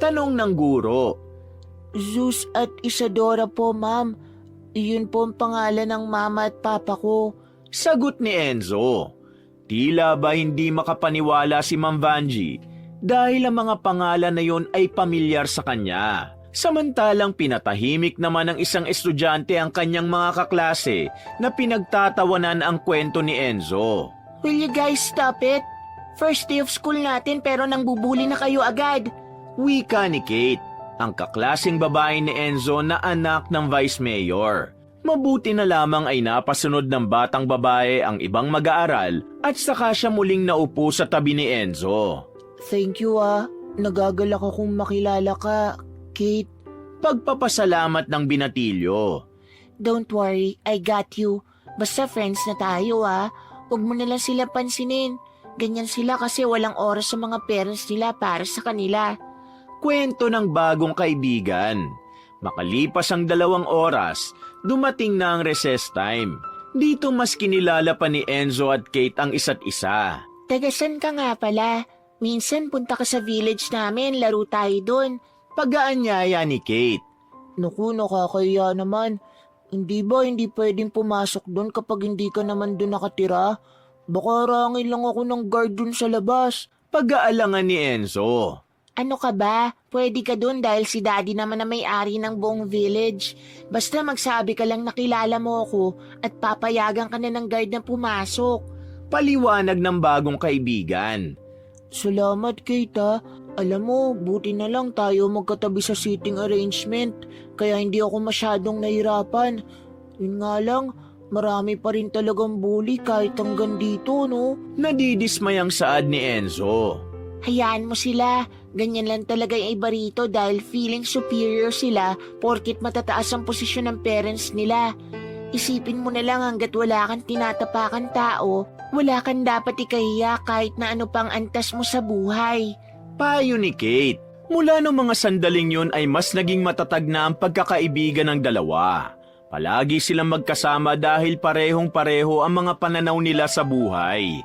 Tanong ng guro. Zeus at Isadora po, ma'am. Yun po ang pangalan ng mama at papa ko. Sagot ni Enzo. Tila ba hindi makapaniwala si Ma'am Vanjie dahil ang mga pangalan na yon ay pamilyar sa kanya. Samantalang pinatahimik naman ng isang estudyante ang kanyang mga kaklase na pinagtatawanan ang kwento ni Enzo. Will you guys stop it? First day of school natin pero nang bubuli na kayo agad. Wika ni Kate, ang kaklaseng babae ni Enzo na anak ng Vice Mayor. Mabuti na lamang ay napasunod ng batang babae ang ibang mag-aaral at saka siya muling naupo sa tabi ni Enzo. Thank you Nagagalak akong makilala ka, Kate. Pagpapasalamat ng binatilyo. Don't worry, I got you. Basta friends na tayo Huwag mo na lang sila pansinin. Ganyan sila kasi walang oras sa mga parents nila para sa kanila. Kwento ng bagong kaibigan. Makalipas ang 2 oras, dumating na ang recess time. Dito mas kinilala pa ni Enzo at Kate ang isa't isa. Tagasan ka nga pala. Minsan punta ka sa village namin, laro tayo doon. Pag-aanyaya ni Kate. Naku, nakakaya naman. Hindi pwedeng pumasok doon kapag hindi ka naman doon nakatira? Baka rangin lang ako ng guard doon sa labas. Pag-aalangan ni Enzo. Ano ka ba? Pwede ka doon dahil si daddy naman na may-ari ng buong village. Basta magsabi ka lang nakilala mo ako at papayagan ka na ng guard na pumasok. Paliwanag ng bagong kaibigan. Salamat, Kate Alam mo, buti na lang tayo magkatabi sa seating arrangement, kaya hindi ako masyadong nahirapan. Yun nga lang, marami pa rin talagang bully kahit hanggang dito, no? Nadidismay ang saad ni Enzo. Hayaan mo sila, ganyan lang talaga yung iba rito dahil feeling superior sila porkit matataas ang posisyon ng parents nila. Isipin mo na lang hanggat wala kang tinatapakan tao, wala kang dapat ikahiya kahit na ano pang antas mo sa buhay. Payo ni Kate. Mula noong mga sandaling yun ay mas naging matatag na ang pagkakaibigan ng dalawa. Palagi silang magkasama dahil parehong-pareho ang mga pananaw nila sa buhay.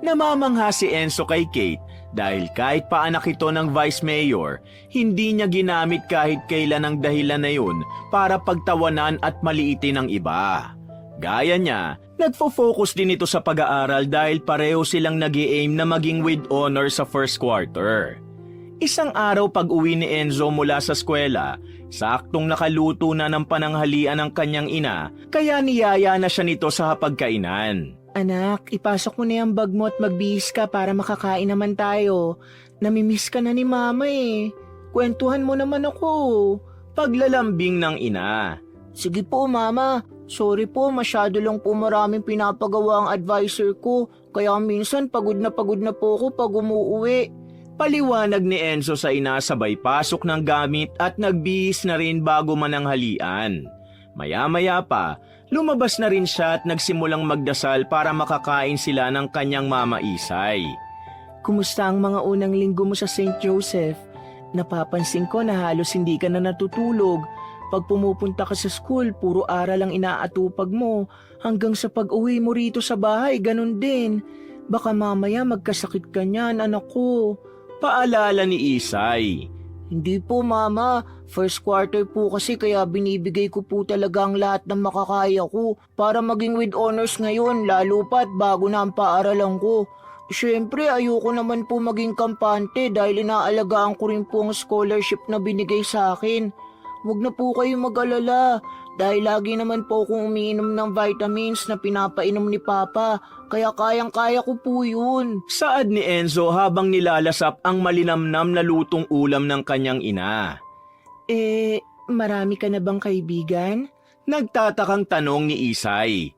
Namamangha si Enzo kay Kate dahil kahit pa anak ito ng Vice Mayor, hindi niya ginamit kahit kailan ang dahilan na yun para pagtawanan at maliitin ang iba. Gaya niya, nagfo-focus din ito sa pag-aaral dahil pareho silang nag-i-aim na maging with honor sa first quarter. Isang araw pag-uwi ni Enzo mula sa eskwela, saktong nakaluto na ng pananghalian ng kanyang ina, kaya niyaya na siya nito sa hapagkainan. Anak, ipasok mo na yung bag mo at magbihis ka para makakain naman tayo. Namimiss ka na ni mama Kwentuhan mo naman ako. Paglalambing ng ina. Sige po mama, sorry po masyado lang po maraming pinapagawa ang advisor ko. Kaya minsan pagod na po ako pag umuuwi. Paliwanag ni Enzo sa ina sabay pasok ng gamit at nagbihis na rin bago mananghalian. Maya-maya pa, lumabas na rin siya at nagsimulang magdasal para makakain sila ng kanyang mama Isay. Kumusta ang mga unang linggo mo sa St. Joseph? Napapansin ko na halos hindi ka na natutulog. Pag pumupunta ka sa school, puro aral ang inaatupag mo. Hanggang sa pag-uwi mo rito sa bahay, ganun din. Baka mamaya magkasakit ka niyan, anak ko. Paalala ni Isay. Hindi po mama, first quarter po kasi kaya binibigay ko po talaga ang lahat ng makakaya ko para maging with honors ngayon lalo pat bago na ang paaralan ko. Siyempre ayoko naman po maging kampante dahil inaalagaan ko rin po ang scholarship na binigay sa akin. Huwag na po kayo mag-alala dahil lagi naman po akong umiinom ng vitamins na pinapainom ni Papa kaya kayang-kaya ko po yun. Saad ni Enzo habang nilalasap ang malinamnam na lutong ulam ng kanyang ina. Marami ka na bang kaibigan? Nagtatakang tanong ni Isay.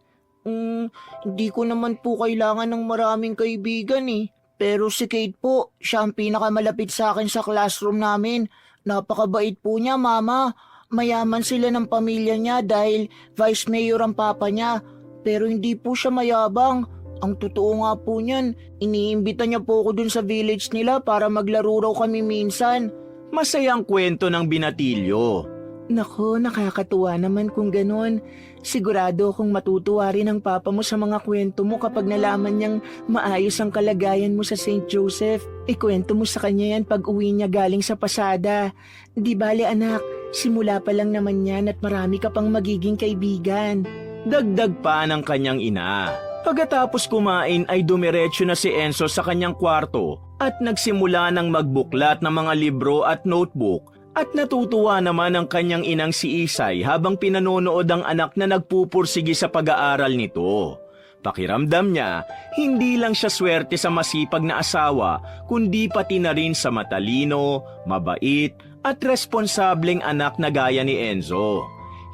Hindi ko naman po kailangan ng maraming kaibigan Pero si Kate po, siya ang pinakamalapit sa akin sa classroom namin. Napakabait po niya, mama. Mayaman sila ng pamilya niya dahil vice mayor ang papa niya. Pero hindi po siya mayabang. Ang totoo nga po niyan, iniimbita niya po ako dun sa village nila para maglaro raw kami minsan. Masayang kwento ng binatilyo. Nako, nakakatuwa naman kung ganon. Sigurado akong matutuwa rin ang papa mo sa mga kwento mo kapag nalaman niyang maayos ang kalagayan mo sa St. Joseph. Ikwento mo sa kanya yan pag uwi niya galing sa pasada. Di bale anak, simula pa lang naman yan at marami ka pang magiging kaibigan. Dagdag pa ng kanyang ina. Pagkatapos kumain ay dumiretso na si Enzo sa kanyang kwarto at nagsimula ng magbuklat ng mga libro at notebook at natutuwa naman ang kanyang inang si Isay habang pinanonood ang anak na nagpupursigi sa pag-aaral nito. Pakiramdam niya, hindi lang siya swerte sa masipag na asawa kundi pati na rin sa matalino, mabait at responsableng anak na gaya ni Enzo.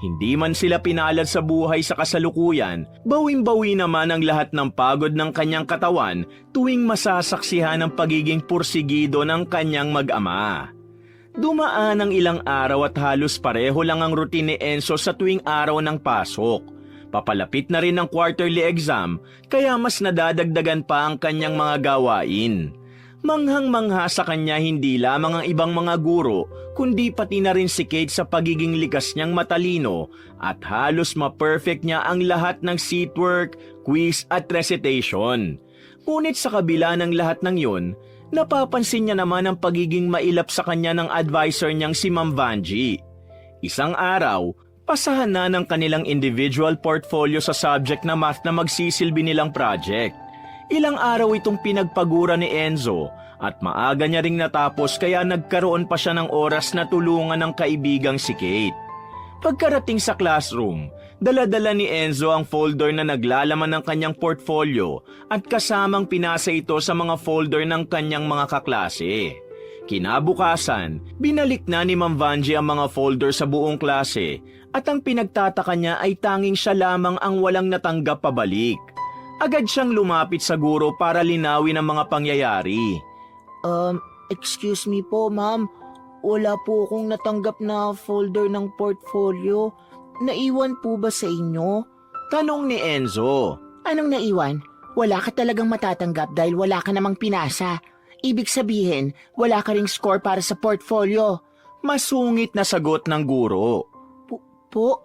Hindi man sila pinalad sa buhay sa kasalukuyan, bawing-bawi naman ang lahat ng pagod ng kanyang katawan tuwing masasaksihan ang pagiging pursigido ng kanyang mag-ama. Dumaan ang ilang araw at halos pareho lang ang routine ni Enzo sa tuwing araw ng pasok. Papalapit na rin ang quarterly exam kaya mas nadadagdagan pa ang kanyang mga gawain. Manghang-mangha sa kanya hindi lamang ang ibang mga guro, kundi pati na rin si Kate sa pagiging likas niyang matalino at halos ma-perfect niya ang lahat ng seatwork, quiz at recitation. Ngunit sa kabila ng lahat ng yun, napapansin niya naman ang pagiging mailap sa kanya ng advisor niyang si Ma'am Vanji. Isang araw, pasahan na ng kanilang individual portfolio sa subject na math na magsisilbi nilang project. Ilang araw itong pinagpagura ni Enzo at maaga niya ring natapos kaya nagkaroon pa siya ng oras na tulungan ng kaibigang si Kate. Pagkarating sa classroom, dala-dala ni Enzo ang folder na naglalaman ng kanyang portfolio at kasamang pinasa ito sa mga folder ng kanyang mga kaklase. Kinabukasan, binalik na ni Ma'am Vanji ang mga folder sa buong klase at ang pinagtataka niya ay tanging siya lamang ang walang natanggap pabalik. Agad siyang lumapit sa guro para linawin ang mga pangyayari. Excuse me po, ma'am. Wala po akong natanggap na folder ng portfolio. Naiwan po ba sa inyo? Tanong ni Enzo. Anong naiwan? Wala ka talagang matatanggap dahil wala ka namang pinasa. Ibig sabihin, wala ka ring score para sa portfolio. Masungit na sagot ng guro. Po?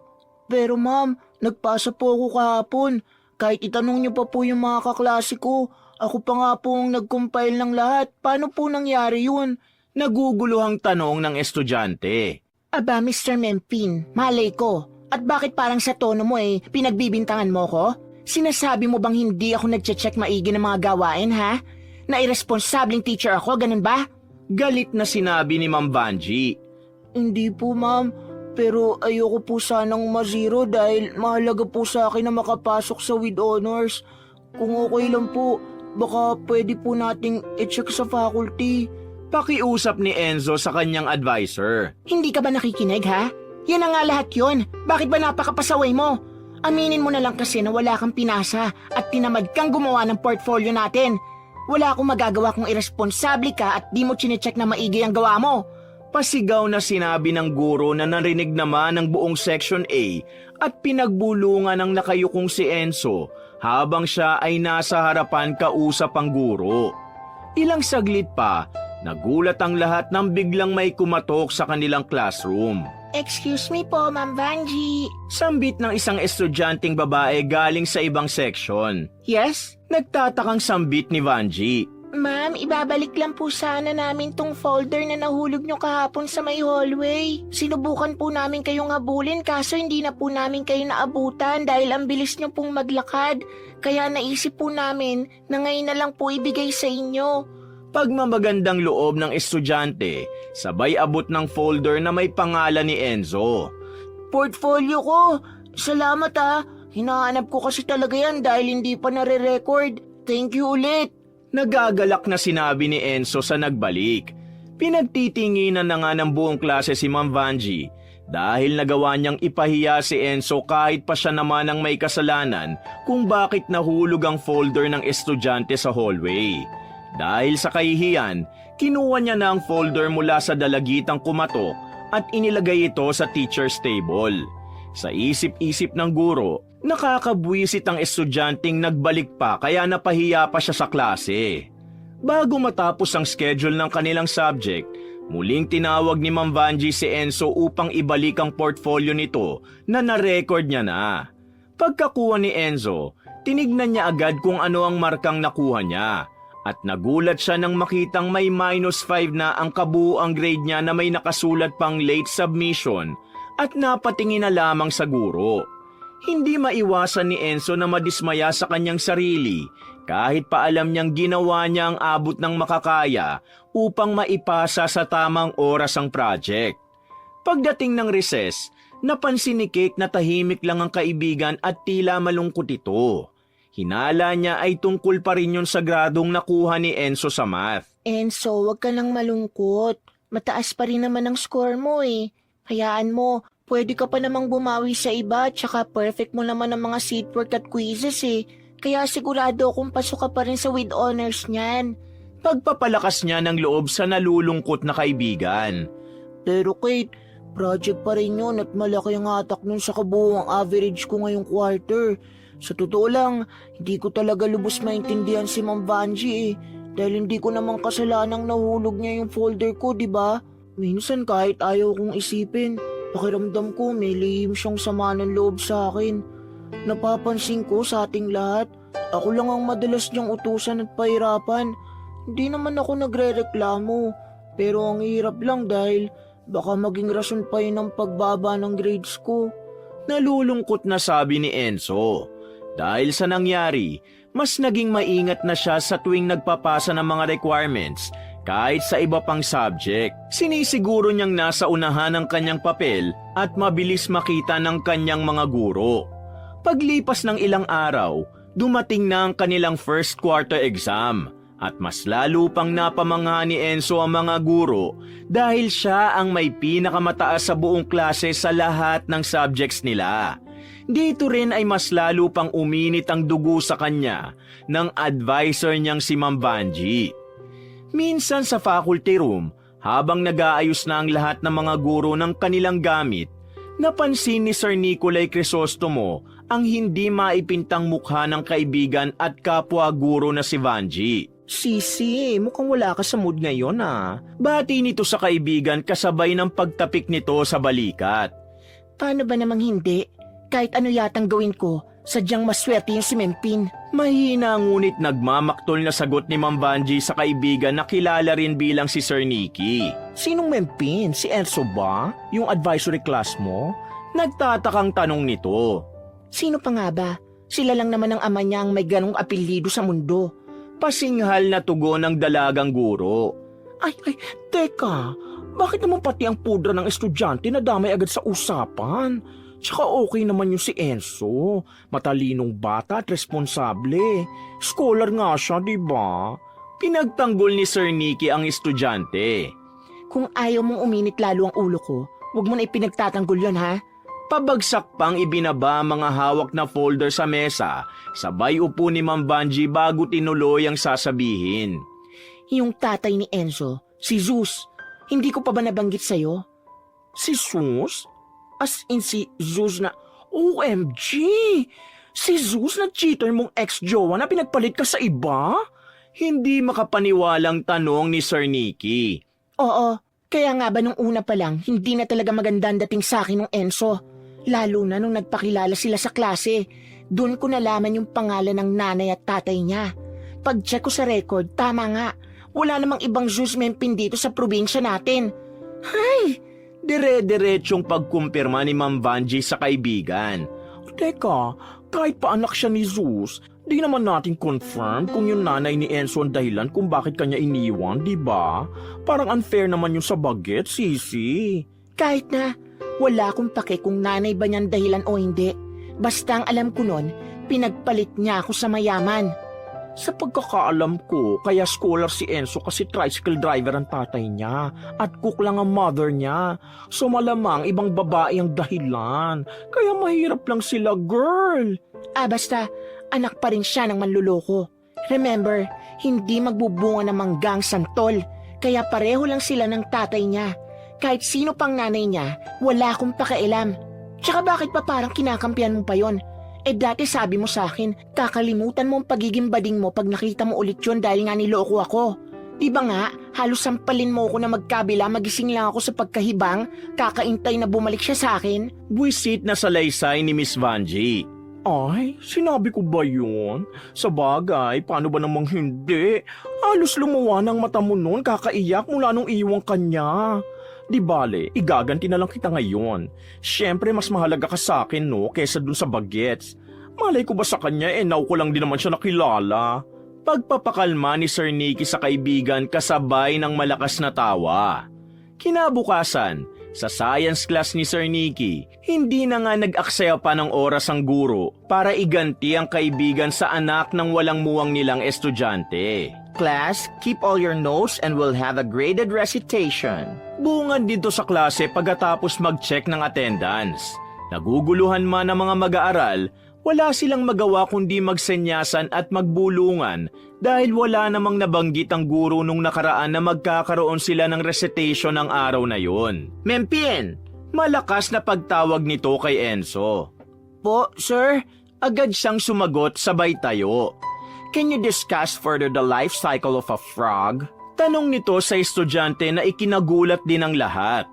Pero ma'am, nagpasa po ako kahapon. Kahit itanong niyo pa po yung mga kaklase ko, ako pa nga pong nag-compile ng lahat. Paano po nangyari yun? Naguguluhang tanong ng estudyante. Aba, Mr. Mempin, malay ko. At bakit parang sa tono mo pinagbibintangan mo ko? Sinasabi mo bang hindi ako nagche-check maigi ng mga gawain, ha? Na irresponsableng teacher ako, ganun ba? Galit na sinabi ni Ma'am Vanji. Hindi po, ma'am. Pero ayoko po sanang ma-zero dahil mahalaga po sa akin na makapasok sa with honors. Kung okay lang po, baka pwede po nating i-check sa faculty. Pakiusap ni Enzo sa kanyang advisor. Hindi ka ba nakikinig, ha? Yan na nga lahat yun. Bakit ba napakapasaway mo? Aminin mo na lang kasi na wala kang pinasa at tinamad kang gumawa ng portfolio natin. Wala akong magagawa kung irresponsable ka at di mo chinecheck na maigi ang gawa mo. Pasigaw na sinabi ng guro na narinig naman ng buong Section A at pinagbulungan ng nakayukong si Enzo habang siya ay nasa harapan kausap ang guro. Ilang saglit pa, nagulat ang lahat nang biglang may kumatok sa kanilang classroom. Excuse me po, Ma'am Vanji. Sambit ng isang estudyanteng babae galing sa ibang section. Yes? Nagtatakang sambit ni Vanji. Ma'am, ibabalik lang po sana namin tong folder na nahulog nyo kahapon sa may hallway. Sinubukan po namin kayong habulin kaso hindi na po namin kayo naabutan dahil ang bilis nyo pong maglakad. Kaya naisip po namin na ngayon na lang po ibigay sa inyo. Pagmamagandang loob ng estudyante, sabay abot ng folder na may pangalan ni Enzo. Portfolio ko! Salamat ha! Hinahanap ko kasi talaga yan dahil hindi pa nare-record. Thank you ulit! Nagagalak na sinabi ni Enzo sa nagbalik. Pinagtitinginan na nga ng buong klase si Ma'am Vanji dahil nagawa niyang ipahiya si Enzo kahit pa siya naman ang may kasalanan kung bakit nahulog ang folder ng estudyante sa hallway. Dahil sa kahihiyan, kinuha niya na ang folder mula sa dalagitang kumatok at inilagay ito sa teacher's table. Sa isip-isip ng guro, nakakabwisit ang estudyanteng nagbalik pa kaya napahiya pa siya sa klase. Bago matapos ang schedule ng kanilang subject, muling tinawag ni Ma'am Vanji si Enzo upang ibalik ang portfolio nito na na-record niya na. Pagkakuha ni Enzo, tinignan niya agad kung ano ang markang nakuha niya at nagulat siya nang makitang may -5 na ang kabuuang grade niya na may nakasulat pang late submission at napatingin na lamang sa guro. Hindi maiwasan ni Enzo na madismaya sa kanyang sarili kahit pa alam niyang ginawa niya ang abot ng makakaya upang maipasa sa tamang oras ang project. Pagdating ng recess, napansin ni Kate na tahimik lang ang kaibigan at tila malungkot ito. Hinala niya ay tungkol pa rin yun sa gradong nakuha ni Enzo sa math. Enzo, wag ka nang malungkot. Mataas pa rin naman ang score mo eh. Hayaan mo, pwede ka pa namang bumawi sa iba tsaka perfect mo naman ang mga seatwork at quizzes eh. Kaya sigurado akong pasok ka pa rin sa with honors niyan. Pagpapalakas niya ng loob sa nalulungkot na kaibigan. Pero Kate, project pa rin yun at malaki ang hatak nun sa kabuuang average ko ngayong quarter. Sa totoo lang, hindi ko talaga lubos maintindihan si Ma'am Vanji eh. Dahil hindi ko naman kasalanang nahulog niya yung folder ko, di ba? Minsan kahit ayaw kong isipin, pakiramdam ko may lihim siyang sama ng loob sa akin. Napapansin ko sa ating lahat, ako lang ang madalas niyang utusan at pahirapan. Hindi naman ako nagre-reklamo, pero ang hirap lang dahil baka maging rason pa yun ang pagbaba ng grades ko. Nalulungkot na sabi ni Enzo. Dahil sa nangyari, mas naging maingat na siya sa tuwing nagpapasa ng mga requirements kahit sa iba pang subject. Sinisiguro niyang nasa unahan ng kanyang papel at mabilis makita ng kanyang mga guro. Paglipas ng ilang araw, dumating na ang kanilang first quarter exam at mas lalo pang napamangha ni Enzo ang mga guro dahil siya ang may pinakamataas sa buong klase sa lahat ng subjects nila. Dito rin ay mas lalo pang uminit ang dugo sa kanya ng advisor niyang si Ma'am Vanji. Minsan sa faculty room, habang nag-aayos na ang lahat ng mga guro ng kanilang gamit, napansin ni Sir Nicolay Crisostomo ang hindi maipintang mukha ng kaibigan at kapwa guro na si Vanji. Sisi, mukhang wala ka sa mood ngayon ah. Bati nito sa kaibigan kasabay ng pagtapik nito sa balikat. Paano ba namang hindi? Kahit ano yatang gawin ko, sadyang maswerte yung si Mempin. Mahina ngunit nagmamaktol na sagot ni Ma'am Vanji sa kaibigan na kilala rin bilang si Sir Nicky. Sinong Mempin? Si Enzo ba? Yung advisory class mo? Nagtatakang tanong nito. Sino pa nga ba? Sila lang naman ang ama niya ang may ganong apelyido sa mundo. Pasinghal na tugon ng dalagang guro. Ay, teka. Bakit naman pati ang pudra ng estudyante nadamay agad sa usapan? Tsaka okay naman yung si Enzo. Matalinong bata at responsable. Scholar nga siya, di ba? Pinagtanggol ni Sir Nicky ang estudyante. Kung ayaw mong uminit lalo ang ulo ko, huwag mo na ipinagtatanggol yun ha? Pabagsak pang ibinaba ang mga hawak na folder sa mesa, sabay upo ni Ma'am Vanji bago tinuloy ang sasabihin. Yung tatay ni Enzo, si Zeus, hindi ko pa ba nabanggit sa'yo? Si Zeus? As in si Zeus na, OMG! Si Zeus na cheater mong ex-jowa na pinagpalit ka sa iba? Hindi makapaniwalang tanong ni Sir Nicky. Oo, kaya nga ba nung una pa lang, hindi na talaga maganda ang dating sa akin ng Enzo. Lalo na nung nagpakilala sila sa klase. Doon ko nalaman yung pangalan ng nanay at tatay niya. Pag-check ko sa record, tama nga. Wala namang ibang Zeus Mempin dito sa probinsya natin. Hay! Dire-diretsyong pagkumpirma ni Ma'am Vanji sa kaibigan. Teka, kahit pa anak siya ni Zeus, di naman natin confirm kung yung nanay ni Enzo ang dahilan kung bakit kanya iniwan, di ba? Parang unfair naman yung sa baget, Sisi. Kahit na, wala akong pake kung nanay ba niyang dahilan o hindi. Basta ang alam ko nun, pinagpalit niya ako sa mayaman. Sa pagkakaalam ko, kaya scholar si Enzo kasi tricycle driver ang tatay niya at cook lang ang mother niya. So malamang ibang babae ang dahilan. Kaya mahirap lang sila, girl. Basta, anak pa rin siya ng manluloko. Remember, hindi magbubunga ng manggang santol. Kaya pareho lang sila ng tatay niya. Kahit sino pang nanay niya, wala akong pakialam. Tsaka bakit pa parang kinakampihan mo pa yon? Dati sabi mo sa akin, kakalimutan mo ang pagiging bading mo pag nakita mo ulit yun dahil nga niloko ako. Diba nga, halos sampalin mo ako na magkabila, magising lang ako sa pagkahibang, kakaintay na bumalik siya sa akin. Buwisit na salaysay ni Miss Vanji. Ay, sinabi ko ba yun? Sa bagay, paano ba namang hindi? Halos lumuwa ng mata mo noon, kakaiyak mula nung iwang kanya. Di bale, igaganti na lang kita ngayon. Siyempre, mas mahalaga ka sa akin, no, kesa dun sa bagets. Malay ko ba sa kanya, now ko lang din naman siya nakilala. Pagpapakalma ni Sir Nicky sa kaibigan kasabay ng malakas na tawa. Kinabukasan, sa science class ni Sir Nicky, hindi na nga nag-aksaya pa ng oras ang guro para iganti ang kaibigan sa anak ng walang muwang nilang estudyante. Class, keep all your notes and we'll have a graded recitation. Bungad dito sa klase pagkatapos mag-check ng attendance. Naguguluhan man ang mga mag-aaral, wala silang magawa kundi magsenyasan at magbulungan dahil wala namang nabanggit ang guro nung nakaraan na magkakaroon sila ng recitation ng araw na yon. Mempien! Malakas na pagtawag nito kay Enzo. Po, sir? Agad siyang sumagot sabay tayo. Can you discuss further the life cycle of a frog? Tanong nito sa estudyante na ikinagulat din ng lahat.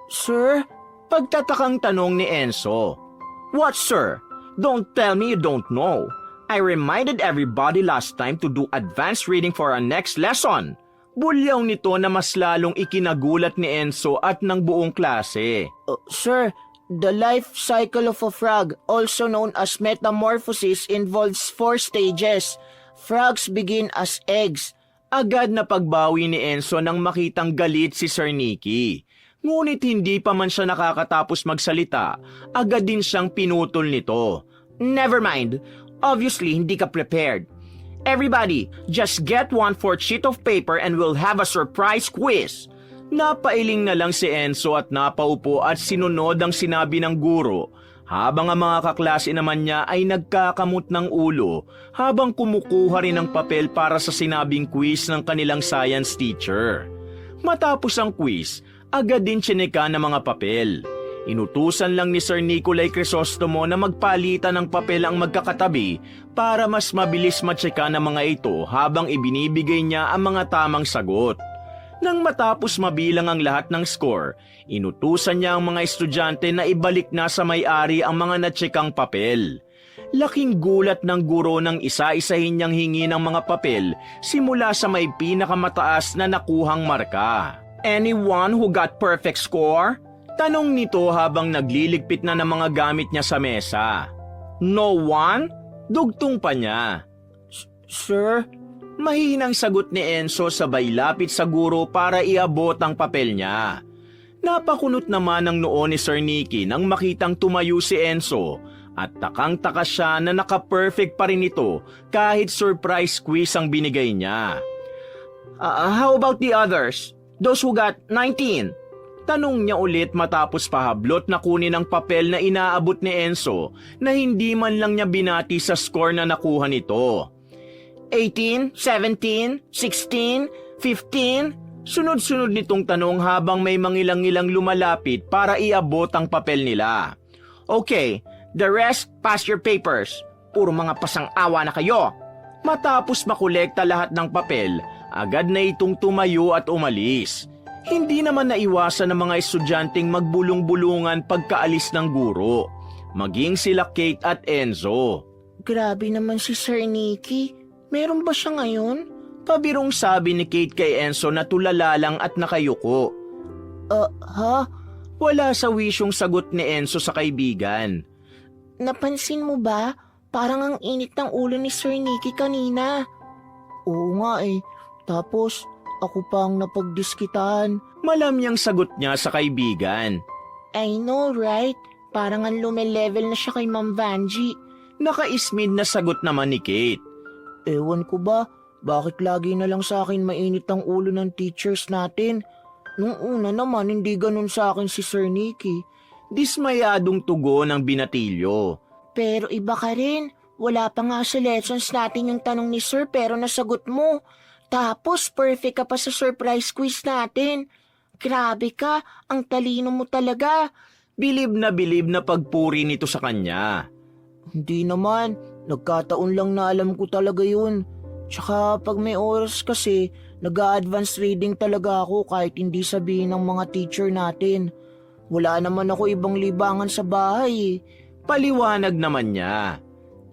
Sir? Pagtatakang tanong ni Enzo. What, sir? Don't tell me you don't know. I reminded everybody last time to do advanced reading for our next lesson. Bulyaw nito na mas lalong ikinagulat ni Enzo at ng buong klase. Sir, the life cycle of a frog, also known as metamorphosis, involves 4 stages. Frogs begin as eggs. Agad na pagbawi ni Enzo nang makitang galit si Sir Nicky. Ngunit hindi pa man siya nakakatapos magsalita, agad din siyang pinutol nito. Never mind. Obviously, hindi ka prepared. Everybody, just get 1/4 sheet of paper and we'll have a surprise quiz. Napailing na lang si Enzo at napaupo at sinunod ang sinabi ng guro, habang ang mga kaklase naman niya ay nagkakamot ng ulo habang kumukuha rin ng papel para sa sinabing quiz ng kanilang science teacher. Matapos ang quiz, agad din tsinika ng mga papel. Inutusan lang ni Sir Nicolay Crisostomo na magpalitan ng papel ang magkakatabi para mas mabilis matsika ng mga ito habang ibinibigay niya ang mga tamang sagot. Nang matapos mabilang ang lahat ng score, inutusan niya ang mga estudyante na ibalik na sa may-ari ang mga natsikang papel. Laking gulat ng guro nang isa-isahin niyang hingi ng mga papel simula sa may pinakamataas na nakuhang marka. Anyone who got perfect score? Tanong nito habang nagliligpit na ng mga gamit niya sa mesa. No one? Dugtong pa niya. Sir? Mahihinang sagot ni Enzo sabay lapit sa guro para iabot ang papel niya. Napakunot naman ang noo ni Sir Nicky nang makitang tumayo si Enzo at takang-taka siya na naka-perfect pa rin ito kahit surprise quiz ang binigay niya. How about the others? Those who got 19? Tanong niya ulit matapos pahablot na kunin ang papel na inaabot ni Enzo na hindi man lang niya binati sa score na nakuha nito. 18, 17, 16, 15? Sunod-sunod nitong tanong habang may mangilang-ilang lumalapit para iabot ang papel nila. Okay, the rest, pass your papers. Puro mga pasang-awa na kayo. Matapos makolekta lahat ng papel, agad na itong tumayo at umalis. Hindi naman naiwasan ng mga estudyanteng magbulong-bulungan pagkaalis ng guro, maging sila Kate at Enzo. Grabe naman si Sir Nicky. Meron ba siya ngayon? Pabirong sabi ni Kate kay Enzo na tulala lang at nakayuko. Ha? Wala sa wisyong sagot ni Enzo sa kaibigan. Napansin mo ba? Parang ang init ng ulo ni Sir Nicky kanina. Oo nga eh. Tapos, ako pang napagdiskitan. Malamyang sagot niya sa kaibigan. I know, right? Parang ang lume-level na siya kay Ma'am Vanjie. Nakaismid na sagot naman ni Kate. Ewan ko ba, bakit lagi na lang sa akin mainit ang ulo ng teachers natin? Nung una naman, hindi ganun sa akin si Sir Nicky. Dismayadong tugon ng binatilyo. Pero iba ka rin. Wala pa nga sa lessons natin yung tanong ni Sir pero nasagot mo. Tapos perfect ka pa sa surprise quiz natin. Grabe ka, ang talino mo talaga. Bilib na pagpuri nito sa kanya. Hindi naman, nagkataon lang na alam ko talaga yun. Tsaka pag may oras kasi, nag-a-advance reading talaga ako kahit hindi sabihin ng mga teacher natin. Wala naman ako ibang libangan sa bahay. Paliwanag naman niya.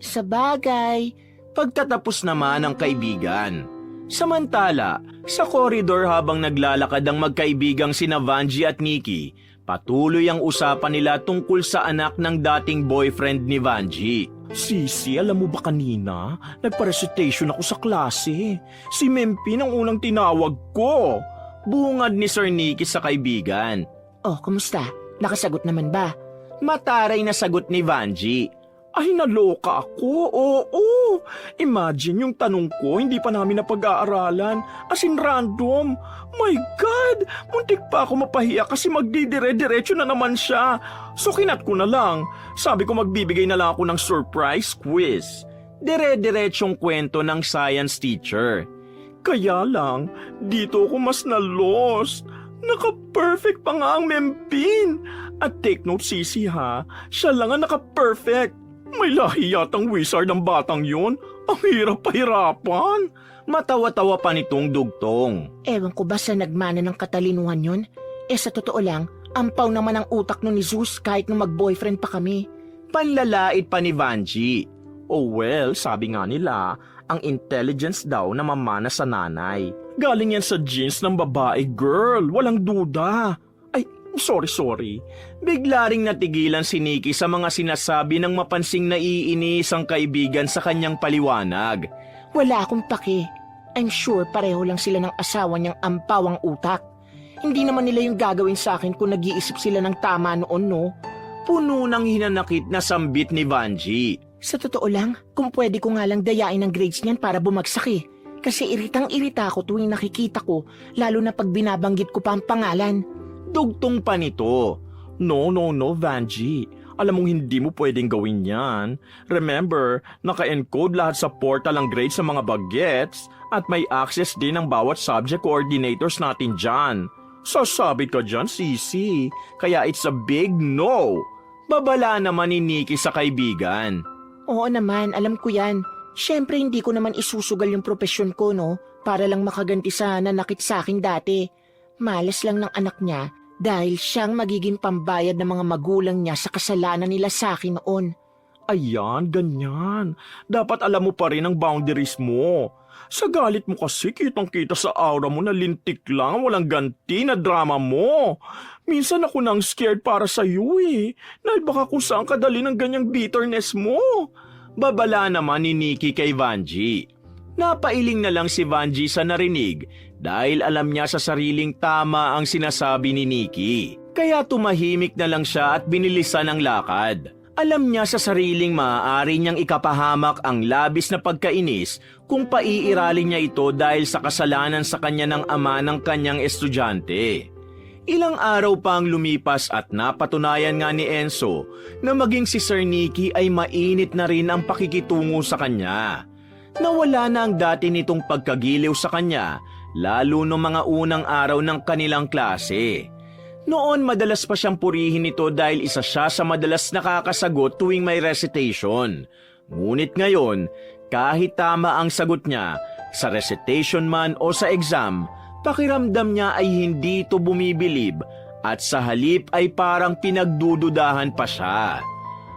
Sa bagay. Pagtatapos naman ng kaibigan. Samantala, Sa koridor habang naglalakad ang magkaibigang sina Vanji at Nikki, patuloy ang usapan nila tungkol sa anak ng dating boyfriend ni Vanji. Sisi, alam mo ba kanina? Nagpa-recitation ako sa klase. Si Mempin ang unang tinawag ko. Bungad ni Sir Nicky sa kaibigan. Oh, kumusta? Nakasagot naman ba? Mataray na sagot ni Vanji. Ay, naloka ako. Oo. Imagine yung tanong ko, hindi pa namin napag-aaralan. As in random. My God! Muntik pa ako mapahiya kasi magdidire-diretso na naman siya. So kinat ko na lang. Sabi ko magbibigay na lang ako ng surprise quiz. Dire-diretsong kwento ng science teacher. Kaya lang, dito ako mas na-lost. Naka-perfect pa nga ang Mempin. At take note, Sisi ha, siya lang ang naka-perfect. May lahi yatang wizard ang batang yun. Ang hirap pahirapan. Matawa-tawa pa nitong dugtong. Ewan ko ba sa nagmana ng katalinuhan yun? Sa totoo lang, ampaw naman ang utak nun ni Zeus kahit nung mag-boyfriend pa kami. Panlalait pa ni Vanji. Oh well, sabi nga nila, ang intelligence daw na mamana sa nanay. Galing yan sa genes ng babae, girl. Walang duda. Ay, sorry. Bigla ring natigilan si Nikki sa mga sinasabi ng mapansing naiinis ang kaibigan sa kanyang paliwanag. Wala akong pake. I'm sure pareho lang sila ng asawa niyang ampawang utak. Hindi naman nila yung gagawin sa akin kung nag-iisip sila ng tama noon, no? Puno ng hinanakit na sambit ni Vanji. Sa totoo lang, kung pwede ko nga lang dayain ang grades niyan para bumagsak eh. Kasi iritang-irita ako tuwing nakikita ko, lalo na pag binabanggit ko pa ang pangalan. Dugtong pa nito. No, Vanji. Alam mong hindi mo pwedeng gawin yan. Remember, naka-encode lahat sa portal ang grades sa mga bagets at may access din ang bawat subject coordinators natin dyan. Sasabit ka dyan, Sisi. Kaya it's a big no. Babala naman ni Nikki sa kaibigan. Oo naman, alam ko yan. Siyempre hindi ko naman isusugal yung profesyon ko, no? Para lang makaganti sa nanakit sa akin dati. Malas lang ng anak niya dahil siyang magiging pambayad ng mga magulang niya sa kasalanan nila sa akin noon. Ayan, ganyan. Dapat alam mo pa rin ang boundaries mo. Sa galit mo kasi kitang-kita sa aura mo na lintik lang, walang ganti na drama mo. Minsan ako nang scared para sa iyo eh. Dahil baka kung saan kadali ng ganyang bitterness mo. Babala naman ni Nikki kay Vanji. Napailing na lang si Vanji sa narinig dahil alam niya sa sariling tama ang sinasabi ni Nikki. Kaya tumahimik na lang siya at binilisan ang lakad. Alam niya sa sariling maaari niyang ikapahamak ang labis na pagkainis kung paiiralin niya ito dahil sa kasalanan sa kanya ng ama ng kanyang estudyante. Ilang araw pa ang lumipas at napatunayan nga ni Enzo na maging si Sir Nicky ay mainit na rin ang pakikitungo sa kanya. Nawala na ang dati nitong pagkagiliw sa kanya, lalo noong mga unang araw ng kanilang klase. Noon madalas pa siyang purihin nito dahil isa siya sa madalas nakakasagot tuwing may recitation. Ngunit ngayon, kahit tama ang sagot niya, sa recitation man o sa exam, pakiramdam niya ay hindi ito bumibilib at sa halip ay parang pinagdududahan pa siya.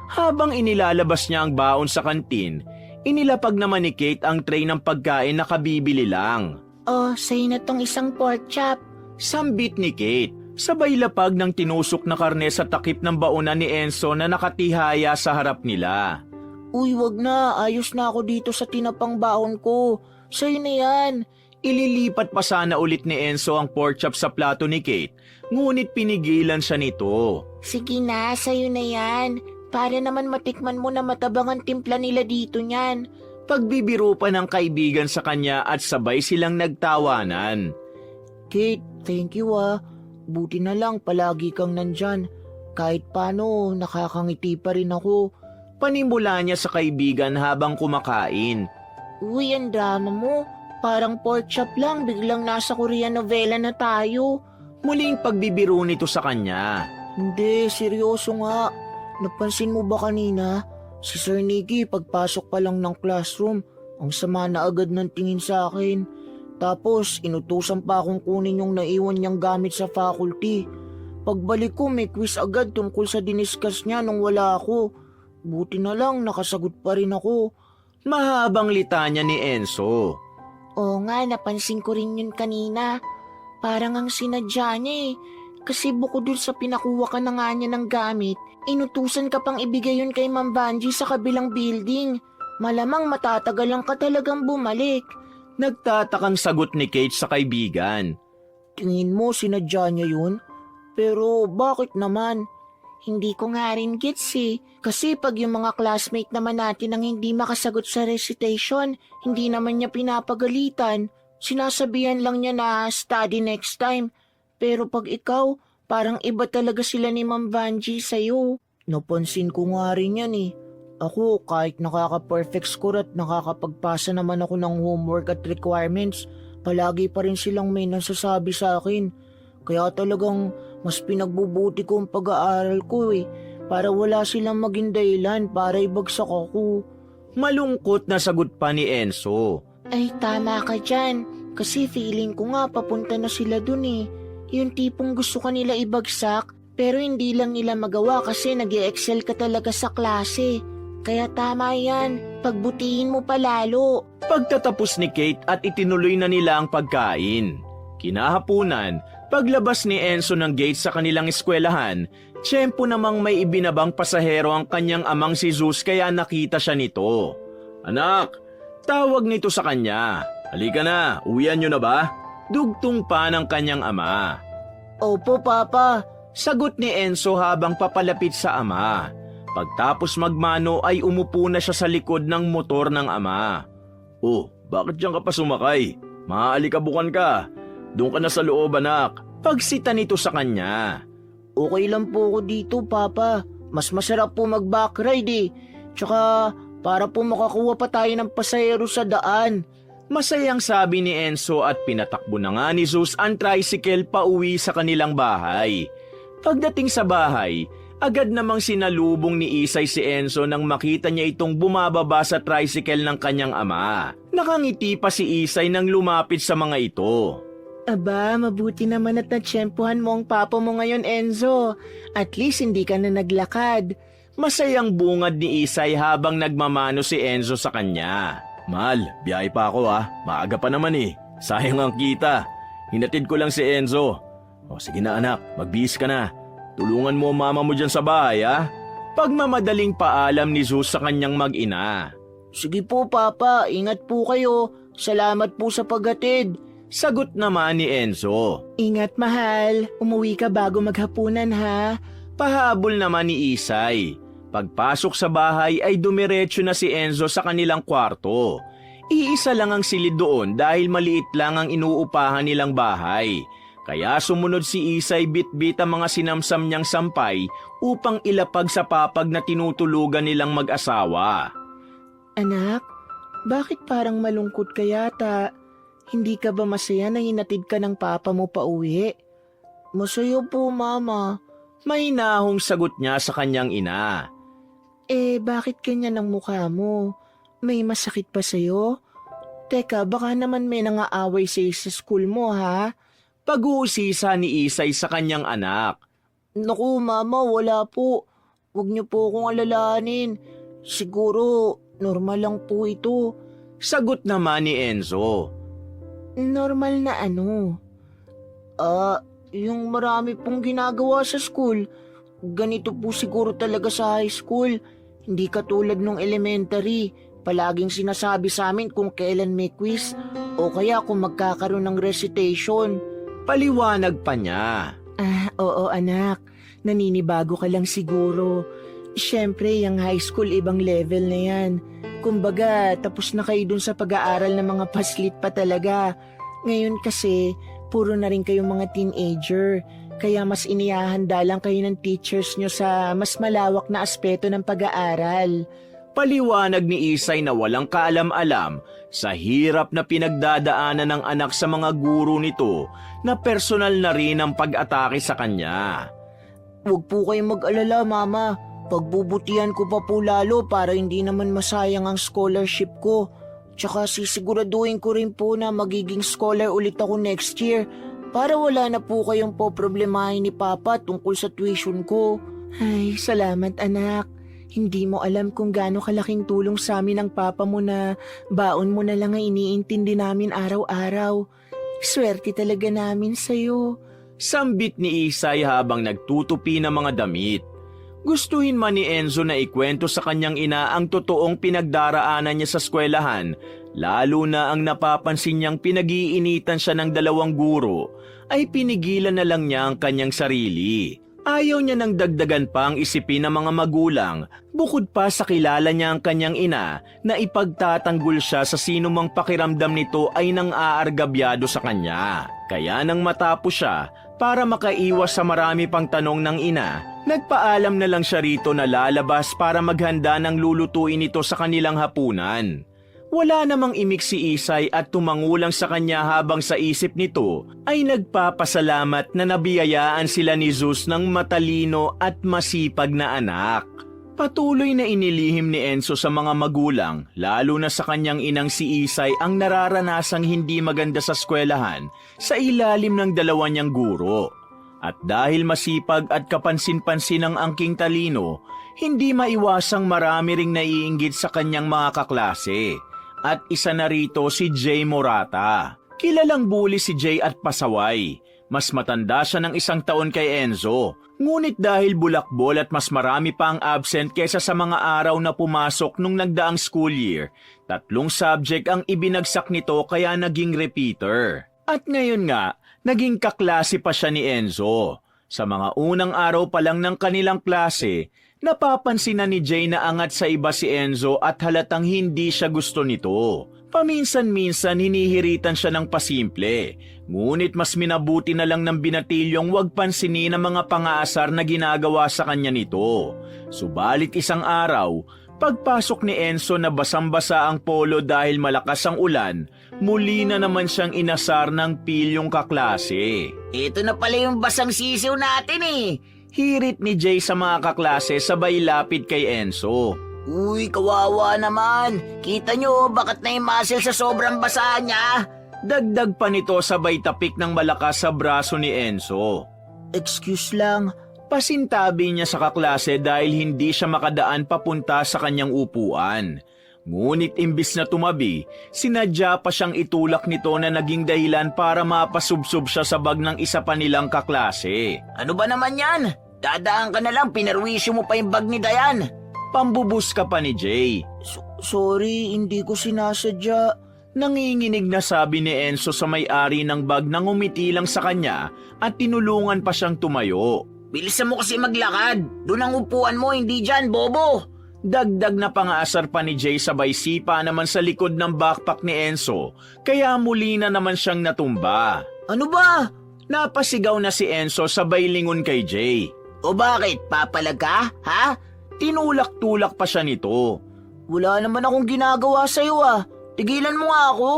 Habang inilalabas niya ang baon sa kantin, inilapag naman ni Kate ang tray ng pagkain na kabibili lang. Oh, sa'yo na tong isang pork chop. Sambit ni Kate, sabay lapag ng tinusok na karne sa takip ng baonan ni Enzo na nakatihaya sa harap nila. Uy, wag na. Ayos na ako dito sa tinapang baon ko. Sa'yo na yan. Ililipat pa sana ulit ni Enzo ang pork chop sa plato ni Kate, ngunit pinigilan siya nito. Sige na, sa'yo na yan. Para naman matikman mo na matabang ang timpla nila dito niyan. Pagbibiro pa ng kaibigan sa kanya at sabay silang nagtawanan. Kate, thank you ah. Buti na lang palagi kang nandyan. Kahit paano, nakakangiti pa rin ako. Panimula niya sa kaibigan habang kumakain. Uy, ang drama mo. Parang pork chop lang, biglang nasa Korean novela na tayo. Muling pagbibiro nito sa kanya. Hindi, seryoso nga. Napansin mo ba kanina? Si Sir Nicky, pagpasok pa lang ng classroom, ang sama na agad ng tingin sa akin. Tapos, inutusan pa akong kunin yung naiwan niyang gamit sa faculty. Pagbalik ko, may quiz agad tungkol sa diniscuss niya nung wala ako. Buti na lang, nakasagot pa rin ako. Mahabang litanya ni Enzo. Oo nga, napansin ko rin yun kanina. Parang ang sinadya niya eh. Kasi bukod dun sa pinakuha ka na nga niya ng gamit, inutusan ka pang ibigay yun kay Ma'am Vanjie sa kabilang building. Malamang matatagalan ka talagang bumalik. Nagtatakang sagot ni Kate sa kaibigan. Tingin mo sinadya niya yun? Pero bakit naman? Hindi ko nga rin gets eh. Kasi pag yung mga classmate naman natin ang hindi makasagot sa recitation, hindi naman niya pinapagalitan. Sinasabihan lang niya na study next time. Pero pag ikaw, parang iba talaga sila ni Ma'am Vanjie sa'yo. Napansin ko nga rin yan eh. Ako, kahit nakaka-perfect score at nakakapagpasa naman ako ng homework at requirements, palagi pa rin silang may nasasabi sa akin. Kaya talagang mas pinagbubuti ko ang pag-aaral ko eh, para wala silang maging dahilan para ibagsak ako. Malungkot na sagot pa ni Enzo. Ay, tama ka dyan. Kasi feeling ko nga papunta na sila dun eh. Yung tipong gusto ka nila ibagsak, pero hindi lang nila magawa kasi nag-e-excel ka talaga sa klase. Kaya tama yan, pagbutihin mo palalo. Pagtatapos ni Kate at itinuloy na nila ang pagkain. Kinahapunan, paglabas ni Enzo ng gate sa kanilang eskwelahan, tiyempo namang may ibinabang pasahero ang kanyang amang si Zeus kaya nakita siya nito. Anak, tawag nito sa kanya. Halika na, uwian niyo na ba? Dugtong pa ng kanyang ama. Opo, Papa. Sagot ni Enzo habang papalapit sa ama. Pagtapos magmano ay umupo na siya sa likod ng motor ng ama. Oh, bakit diyan ka pa sumakay? Maaalikabukan ka. Doon ka na sa loob, anak. Pagsita nito sa kanya. Okay lang po ako dito, Papa. Mas masarap po mag-backride eh. Tsaka para po makakuha pa tayo ng pasahero sa daan. Masayang sabi ni Enzo at pinatakbo na nga ni Zeus ang tricycle pa uwi sa kanilang bahay. Pagdating sa bahay, agad namang sinalubong ni Isay si Enzo nang makita niya itong bumababa sa tricycle ng kanyang ama. Nakangiti pa si Isay nang lumapit sa mga ito. Aba, mabuti naman at natsyempohan mo ang papa mo ngayon, Enzo. At least hindi ka na naglakad. Masayang bungad ni Isay habang nagmamano si Enzo sa kanya. Mahal, biyahe pa ako ha. Maaga pa naman eh. Sayang ang kita. Hinatid ko lang si Enzo. O sige na anak, magbihis ka na. Tulungan mo ang mama mo dyan sa bahay ha. Pagmamadaling paalam ni Zeus sa kanyang mag-ina. Sige po, Papa. Ingat po kayo. Salamat po sa paghatid. Sagot naman ni Enzo. Ingat, mahal. Umuwi ka bago maghapunan, ha? Pahabol naman ni Isay. Pagpasok sa bahay ay dumiretso na si Enzo sa kanilang kwarto. Iisa lang ang silid doon dahil maliit lang ang inuupahan nilang bahay. Kaya sumunod si Isay bit-bit ang mga sinamsam niyang sampay upang ilapag sa papag na tinutulugan nilang mag-asawa. Anak, bakit parang malungkot ka yata? Hindi ka ba masaya na hinatid ka ng papa mo pa uwi? Masaya po, Mama. May nahong sagot niya sa kanyang ina. Bakit ganyan ang mukha mo? May masakit pa sa'yo? Teka, baka naman may nangaaway sa'yo sa school mo, ha? Pag-uusisa ni Isay sa kanyang anak. Naku, Mama, wala po. Huwag niyo po akong alalahanin. Siguro, normal lang po ito. Sagot naman ni Enzo. Normal na ano? Yung marami pong ginagawa sa school. Ganito po siguro talaga sa high school. Hindi katulad nung elementary. Palaging sinasabi sa amin kung kailan may quiz o kaya kung magkakaroon ng recitation. Paliwanag pa niya. Oo anak. Naninibago ka lang siguro. Siyempre, yung high school ibang level na yan. Kumbaga, tapos na kayo dun sa pag-aaral ng mga paslit pa talaga. Ngayon kasi, puro na rin kayong mga teenager. Kaya mas inihahanda lang kayo ng teachers nyo sa mas malawak na aspeto ng pag-aaral. Paliwanag ni Isay na walang kaalam-alam sa hirap na pinagdadaanan ng anak sa mga guro nito na personal na rin ang pag-atake sa kanya. Huwag po kayong mag-alala, Mama. Pagbubutihan ko pa po lalo para hindi naman masayang ang scholarship ko. Tsaka sisiguraduhin ko rin po na magiging scholar ulit ako next year para wala na po kayong poproblemahin ni Papa tungkol sa tuition ko. Ay, salamat anak. Hindi mo alam kung gaano kalaking tulong sa amin ang papa mo na baon mo na lang ang iniintindi namin araw-araw. Swerte talaga namin sa'yo. Sambit ni Isay habang nagtutupi ng mga damit. Gustuhin man ni Enzo na ikwento sa kanyang ina ang totoong pinagdaraanan niya sa eskwelahan, lalo na ang napapansin niyang pinag-iinitan siya ng 2 guro, ay pinigilan na lang niya ang kanyang sarili. Ayaw niya nang dagdagan pa ang isipin ng mga magulang, bukod pa sa kilala niya ang kanyang ina na ipagtatanggol siya sa sinumang pakiramdam nito ay nang aargabyado sa kanya. Kaya nang matapos siya, para makaiwas sa marami pang tanong ng ina, nagpaalam na lang siya rito na lalabas para maghanda ng lulutuin ito sa kanilang hapunan. Wala namang imik si Isay at tumangulang sa kanya habang sa isip nito ay nagpapasalamat na nabiyayaan sila ni Zeus ng matalino at masipag na anak. Patuloy na inilihim ni Enzo sa mga magulang, lalo na sa kanyang inang si Isay ang nararanasang hindi maganda sa eskwelahan sa ilalim ng 2 niyang guro. At dahil masipag at kapansin-pansin ang angking talino, hindi maiwasang marami ring naiinggit sa kanyang mga kaklase. At isa na rito si Jay Morata. Kilalang bully si Jay at pasaway. Mas matanda siya ng 1 taon kay Enzo. Ngunit dahil bulakbol at mas marami pa ang absent kesa sa mga araw na pumasok nung nagdaang school year, 3 subject ang ibinagsak nito kaya naging repeater. At ngayon nga, naging kaklase pa siya ni Enzo. Sa mga unang araw pa lang ng kanilang klase, napapansin na ni Jay na angat sa iba si Enzo at halatang hindi siya gusto nito. Paminsan-minsan hinihiritan siya ng pasimple, ngunit mas minabuti na lang ng binatilyong wag pansinin ang mga pangaasar na ginagawa sa kanya nito. Subalit isang araw, pagpasok ni Enzo na basang-basa ang polo dahil malakas ang ulan, muli na naman siyang inasar ng pilyong kaklase. Ito na pala yung basang sisiw natin eh. Hirit ni Jay sa mga kaklase sabay lapit kay Enzo. Uy, kawawa naman. Kita nyo, bakat na yung muscle sa sobrang basa niya. Dagdag pa nito sabay tapik ng malakas sa braso ni Enzo. Excuse lang. Pasintabi niya sa kaklase dahil hindi siya makadaan papunta sa kanyang upuan. Ngunit imbis na tumabi, sinadya pa siyang itulak nito na naging dahilan para mapasubsob siya sa bag ng isa pa nilang kaklase. Ano ba naman yan? Dadaan ka na lang, pinarwisyo mo pa yung bag ni Dayan. Pambubus ka pa ni Jay. Sorry, hindi ko sinasadya. Nanginginig na sabi ni Enzo sa may-ari ng bag nang umiti lang sa kanya at tinulungan pa siyang tumayo. Bilisan mo kasi maglakad. Doon ang upuan mo, hindi dyan, bobo. Dagdag na pangaasar pa ni Jay sabay sipa naman sa likod ng backpack ni Enzo, kaya muli na naman siyang natumba. Ano ba? Napasigaw na si Enzo sabay lingon kay Jay. O bakit? Papalag ka? Ha? Tinulak-tulak pa siya nito. Wala naman akong ginagawa sa'yo ah. Tigilan mo nga ako.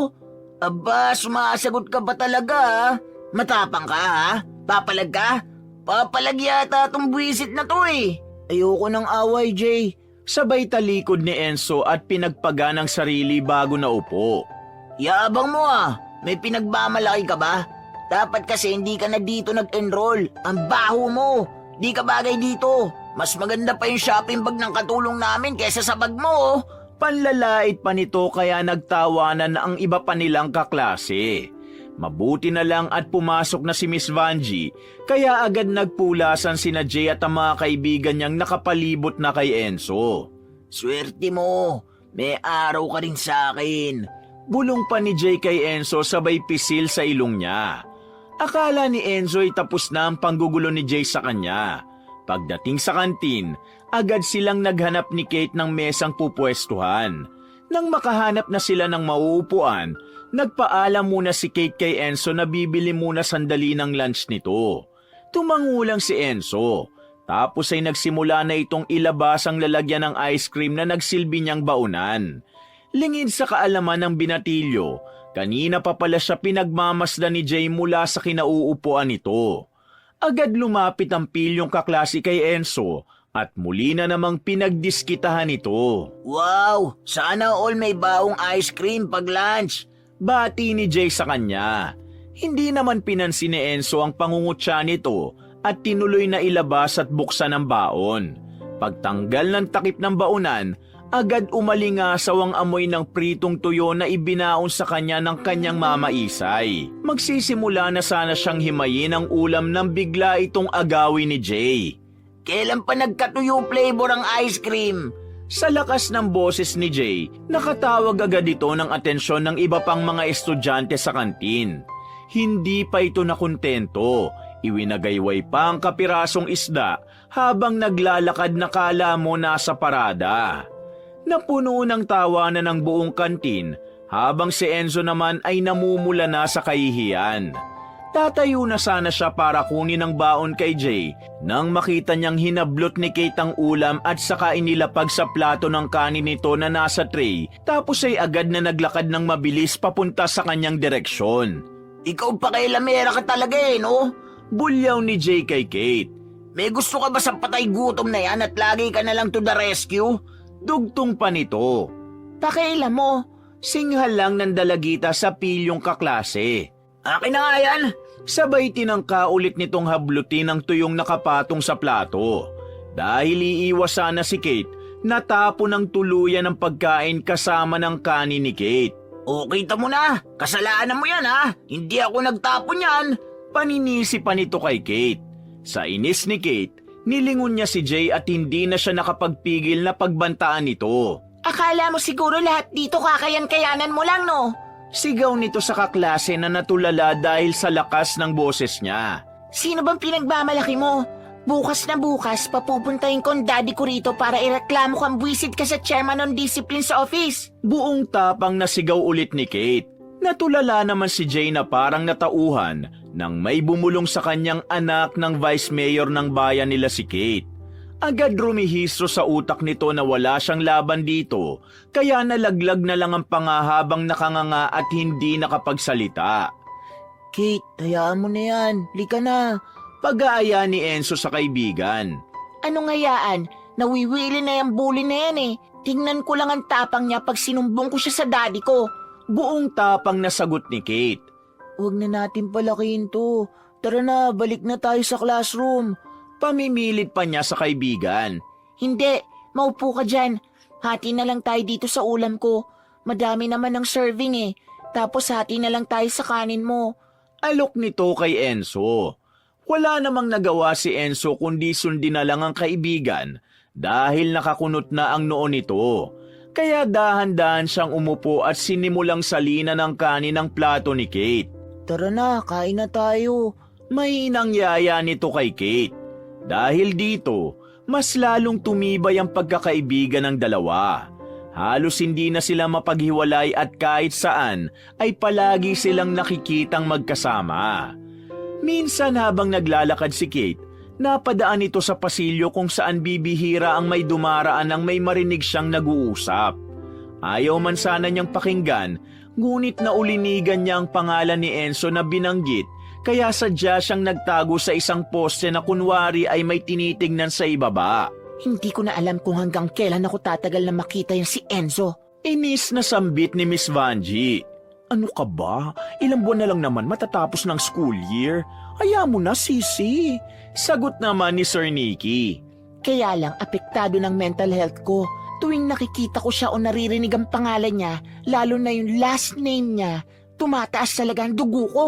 Aba, sumasagot ka ba talaga ha? Matapang ka ha? Papalag ka? Papalag yata tong buwisit na to eh. Ayoko ng away, Jay. Sabay talikod ni Enzo at pinagpaga ng sarili bago naupo. Yabang mo ah. May pinagmamalaki ka ba? Dapat kasi hindi ka na dito nag-enroll. Ang baho mo. Di ka bagay dito. Mas maganda pa yung shopping bag ng katulong namin kaysa sa bag mo. Panlalait pa nito kaya nagtawanan na ang iba pa nilang kaklase. Mabuti na lang at pumasok na si Miss Vanji, kaya agad nagpulasan sina Jay at ang mga kaibigan niyang nakapalibot na kay Enzo. Swerte mo, may araw ka rin sa akin. Bulong pa ni Jay kay Enzo sabay pisil sa ilong niya. Akala ni Enzo ay tapos na ang panggugulo ni Jay sa kanya. Pagdating sa kantin, agad silang naghanap ni Kate ng mesang pupwestuhan. Nang makahanap na sila ng mauupuan, nagpaalam muna si Kate kay Enzo na bibili muna sandali ng lunch nito. Tumangulang si Enzo, tapos ay nagsimula na itong ilabas ang lalagyan ng ice cream na nagsilbi niyang baunan. Lingid sa kaalaman ng binatilyo, kanina pa pala siya pinagmamasdan ni Jay mula sa kinauupuan nito. Agad lumapit ang pilyong kaklase kay Enzo at muli na namang pinagdiskitahan ito. Wow, sana all may baong ice cream pag lunch. Bati ni Jay sa kanya. Hindi naman pinansin ni Enzo ang pangungutya nito at tinuloy na ilabas at buksan ang baon. Pagtanggal ng takip ng baunan, agad umalingasaw ang amoy ng pritong tuyo na ibinaon sa kanya ng kanyang mama Isay. Magsisimula na sana siyang himayin ang ulam nang bigla itong agawin ni Jay. Kailan pa nagkatuyo flavor ang ice cream? Sa lakas ng boses ni Jay, nakatawag agad ito ng atensyon ng iba pang mga estudyante sa kantin. Hindi pa ito nakontento. Iwinagayway pa ang kapirasong isda habang naglalakad na kala mo nasa parada. Napuno ng tawanan ng buong kantin habang si Enzo naman ay namumula na sa kahihiyan. Tatayo na sana siya para kunin ang baon kay Jay nang makita niyang hinablot ni Kate ang ulam at saka inilapag sa plato ng kanin nito na nasa tray, tapos ay agad na naglakad ng mabilis papunta sa kanyang direksyon. Ikaw pa kay lamera ka talaga no? Bulyaw ni Jay kay Kate. May gusto ka ba sa patay gutom na yan at lagi ka na lang to the rescue? Dugtong pa nito. Pakialam mo. Singhal lang ng dalagita sa pilyong kaklase. Akin na nga yan. Sabay tinangka ulit nitong hablutin ang tuyong nakapatong sa plato. Dahil iiwas sana si Kate, natapon ng tuluyan ng pagkain kasama ng kanin ni Kate. O kita mo na, kasalanan mo yan ha. Hindi ako nagtapon yan. Paninisi pa nito kay Kate. Sa inis ni Kate, nilingon niya si Jay at hindi na siya nakapagpigil na pagbantaan nito. Akala mo siguro lahat dito kakayan-kayanan mo lang no? Sigaw nito sa kaklase na natulala dahil sa lakas ng boses niya. Sino bang pinagmamalaki mo? Bukas na bukas, papupuntahin ko ang daddy ko rito para ireklamo kang buwisit ka sa chairman on discipline sa office. Buong tapang nasigaw ulit ni Kate. Natulala naman si Jay na parang natauhan nang may bumulong sa kanyang anak ng vice mayor ng bayan nila si Kate. Agad rumihistro sa utak nito na wala siyang laban dito, kaya nalaglag na lang ang pangahabang nakanganga at hindi nakapagsalita. Kate, hayaan mo na yan. Lika na. Pag-aaya ni Enzo sa kaibigan. Anong hayaan? Nawiwili na yung bully na yan eh. Tingnan ko lang ang tapang niya pag sinumbong ko siya sa daddy ko. Buong tapang na sagot ni Kate. Huwag na natin palakihin to. Tara na, balik na tayo sa classroom. Pamimilit pa niya sa kaibigan. Hindi, maupo ka dyan. Hati na lang tayo dito sa ulam ko. Madami naman ang serving eh. Tapos hati na lang tayo sa kanin mo. Alok nito kay Enzo. Wala namang nagawa si Enzo kundi sundin na lang ang kaibigan dahil nakakunot na ang noo nito. Kaya dahan-dahan siyang umupo at sinimulang salina ng kanin ng plato ni Kate. Tara na, kain na tayo. May nangyaya nito kay Kate. Dahil dito, mas lalong tumibay ang pagkakaibigan ng dalawa. Halos hindi na sila mapaghiwalay at kahit saan ay palagi silang nakikitang magkasama. Minsan habang naglalakad si Kate, napadaan ito sa pasilyo kung saan bibihira ang may dumaraan nang may marinig siyang nag-uusap. Ayaw man sana niyang pakinggan, ngunit naulinigan niya ang pangalan ni Enzo na binanggit, kaya sadya siyang nagtago sa isang poste na kunwari ay may tinitingnan sa ibaba. Hindi ko na alam kung hanggang kailan ako tatagal na makita yung si Enzo. Inis na sambit ni Miss Vanji. Ano ka ba? Ilang buwan na lang naman matatapos ng school year. Hayaan mo na, sisi. Sagot naman ni Sir Nicky. Kaya lang apektado ng mental health ko. Tuwing nakikita ko siya o naririnig ang pangalan niya, lalo na yung last name niya, tumataas talaga ang dugo ko.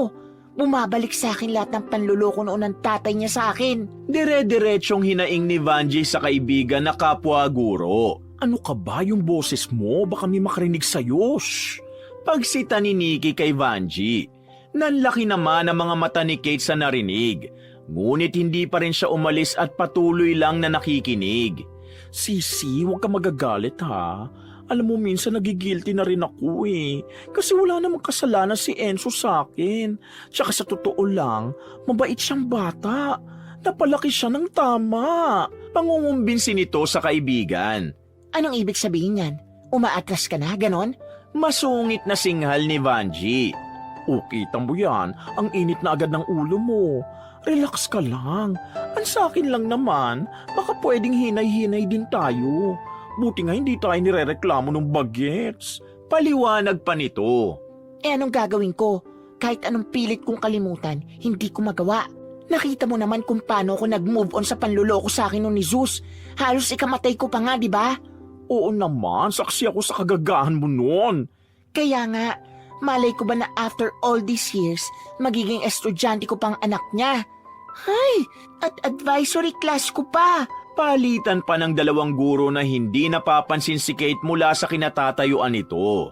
Bumabalik sa akin lahat ng panluloko noon ng tatay niya sa akin. Dire-diretsyong hinaing ni Vanji sa kaibigan na kapwa guro. Ano ka ba yung boses mo? Baka may makarinig sa'yo. Shh! Pagsita ni Nicky kay Vanji. Nanlaki naman ang mga mata ni Kate sa narinig. Ngunit hindi pa rin siya umalis at patuloy lang na nakikinig. Sisi, huwag ka magagalit ha. Alam mo minsan nagigilty na rin ako eh. Kasi wala namang kasalanan si Enzo sa akin. Tsaka sa totoo lang, mabait siyang bata. Napalaki siya ng tama. Pangungumbinsi nito sa kaibigan. Anong ibig sabihin yan? Umaatras ka na, ganon? Masungit na singhal ni Vanji. O, kita mo yan. Ang init na agad ng ulo mo. Relax ka lang. Ang sa akin lang naman, baka pwedeng hinay-hinay din tayo. Buti nga hindi tayo nirereklamo ng bagets. Paliwanag pa nito. Eh anong gagawin ko? Kahit anong pilit kong kalimutan, hindi ko magawa. Nakita mo naman kung paano ako nag-move on sa panluloko sa akin ni Zeus. Halos ikamatay ko pa nga, di ba? Oo naman, saksi ako sa kagagahan mo noon. Kaya nga, malay ko ba na after all these years, magiging estudyante ko pang anak niya? Hay, at advisory class ko pa. Palitan pa ng dalawang guro na hindi napapansin si Kate mula sa kinatatayuan nito.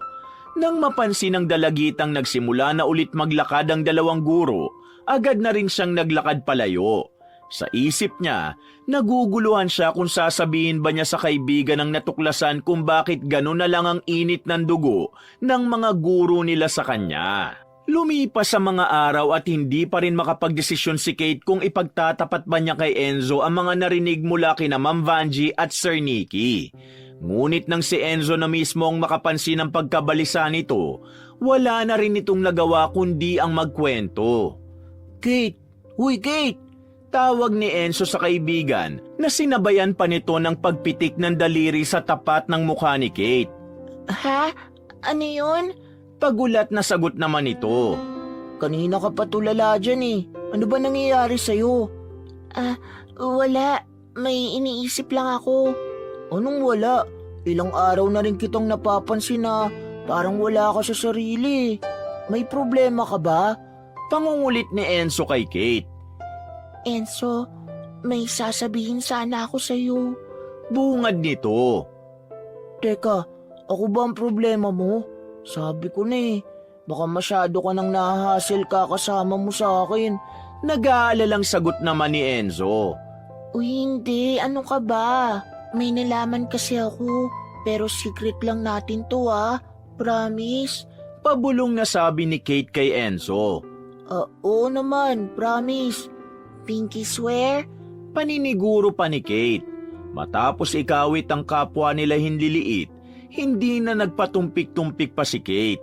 Nang mapansin ng dalagitang nagsimula na ulit maglakad ang dalawang guro, agad na rin siyang naglakad palayo. Sa isip niya, naguguluhan siya kung sasabihin ba niya sa kaibigan ng natuklasan kung bakit gano'n na lang ang init ng dugo ng mga guro nila sa kanya. Lumipas sa mga araw at hindi pa rin makapagdesisyon si Kate kung ipagtatapat ba niya kay Enzo ang mga narinig mula kina Ma'am Vanjie at Sir Nicky. Ngunit nang si Enzo na mismo ang makapansin ng pagkabalisa nito, wala na rin itong nagawa kundi ang magkwento. Kate! Uy, Kate! Tawag ni Enzo sa kaibigan na sinabayan pa nito ng pagpitik ng daliri sa tapat ng mukha ni Kate. Ha? Ano yun? Pagulat na sagot naman ito. Kanina ka pa tulala dyan eh. Ano ba nangyayari sa'yo? Wala. May iniisip lang ako. Anong wala? Ilang araw na rin kitang napapansin na parang wala ka sa sarili. May problema ka ba? Pangungulit ni Enzo kay Kate. Enzo, may sasabihin sana ako sa'yo. Bungad nito. Teka, ako ba ang problema mo? Sabi ko na eh, baka masyado ka nang nahahassle kakasama mo sa akin. Nag-aalalang sagot naman ni Enzo. Uy, hindi. Ano ka ba? May nalaman kasi ako. Pero secret lang natin to Promise? Pabulong na sabi ni Kate kay Enzo. Oo naman. Promise. Pinky swear? Paniniguro pa ni Kate. Matapos ikawit ang kapwa nila hinliliit, hindi na nagpatumpik-tumpik pa si Kate.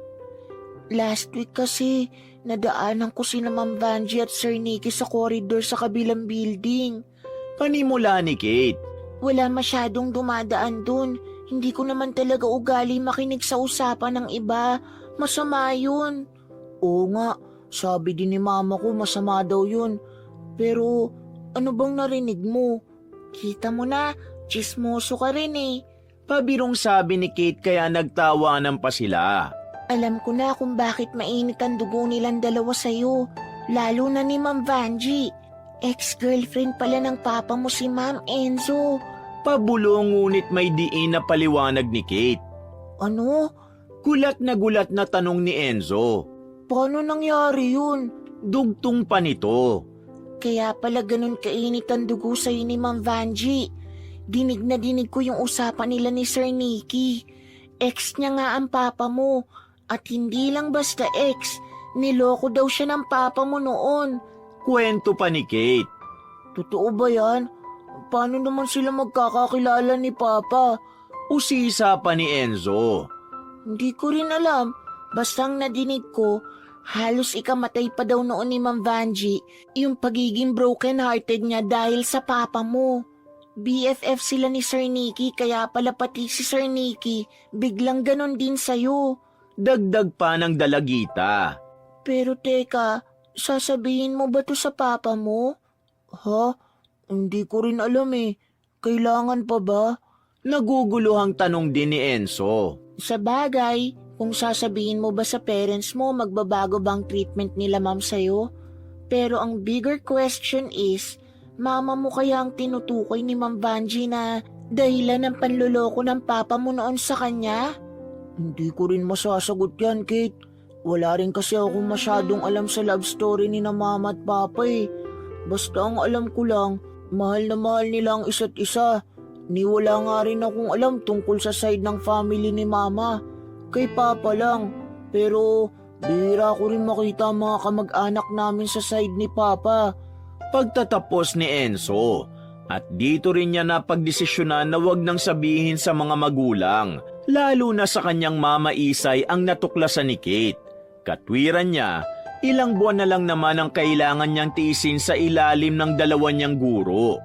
Last week kasi, nadaanan ko sina Ma'am Vanjie at Sir Nicky sa corridor sa kabilang building. Panimula ni Kate. Wala masyadong dumadaan dun. Hindi ko naman talaga ugali makinig sa usapan ng iba. Masama yun. Oo nga, sabi din ni mama ko masama daw yun. Pero ano bang narinig mo? Kita mo na, chismoso ka rin eh. Pabirong sabi ni Kate kaya nagtawanan pa sila. Alam ko na kung bakit mainit ang dugo nilang dalawa sa'yo. Lalo na ni Ma'am Vanjie. Ex-girlfriend pala ng papa mo si Ma'am Enzo. Pabulong ngunit may diin na paliwanag ni Kate. Ano? Gulat na tanong ni Enzo. Paano nangyari yun? Dugtong pa nito. Kaya pala ganun kainit ang dugo sa'yo ni Ma'am Vanjie. Dinig na dinig ko yung usapan nila ni Sir Nicky. Ex niya nga ang papa mo. At hindi lang basta ex, niloko daw siya ng papa mo noon. Kwento pa ni Kate. Totoo ba yan? Paano naman sila magkakakilala ni Papa? Usisa pa ni Enzo. Hindi ko rin alam. Bastang nadinig ko, halos ikamatay pa daw noon ni Ma'am Vanjie yung pagiging broken-hearted niya dahil sa papa mo. BFF sila ni Sir Nicky kaya pala pati si Sir Nicky biglang ganon din sa'yo. Dagdag pa ng dalagita. Pero teka, sasabihin mo ba to sa papa mo? Ha? Hindi ko rin alam eh. Kailangan pa ba? Naguguluhang tanong din ni Enzo. Sa bagay, kung sasabihin mo ba sa parents mo magbabago bang treatment nila ma'am sa'yo? Pero ang bigger question is, mama mo kaya ang tinutukoy ni Ma'am Vanjie na dahilan ng panluloko ng papa mo noon sa kanya? Hindi ko rin masasagot yan, Kate. Wala rin kasi ako masyadong alam sa love story ni na mama at papa eh. Basta ang alam ko lang, mahal na mahal nila ang isa't isa. Ni wala nga rin akong alam tungkol sa side ng family ni mama. Kay papa lang. Pero bihira ko rin makita ang mga kamag-anak namin sa side ni papa. Pagtatapos ni Enzo, at dito rin niya napagdesisyonan na wag nang sabihin sa mga magulang, lalo na sa kanyang mama Isay ang natuklasan ni Kate. Katwiran niya, ilang buwan na lang naman ang kailangan niyang tiisin sa ilalim ng dalawa niyang guro.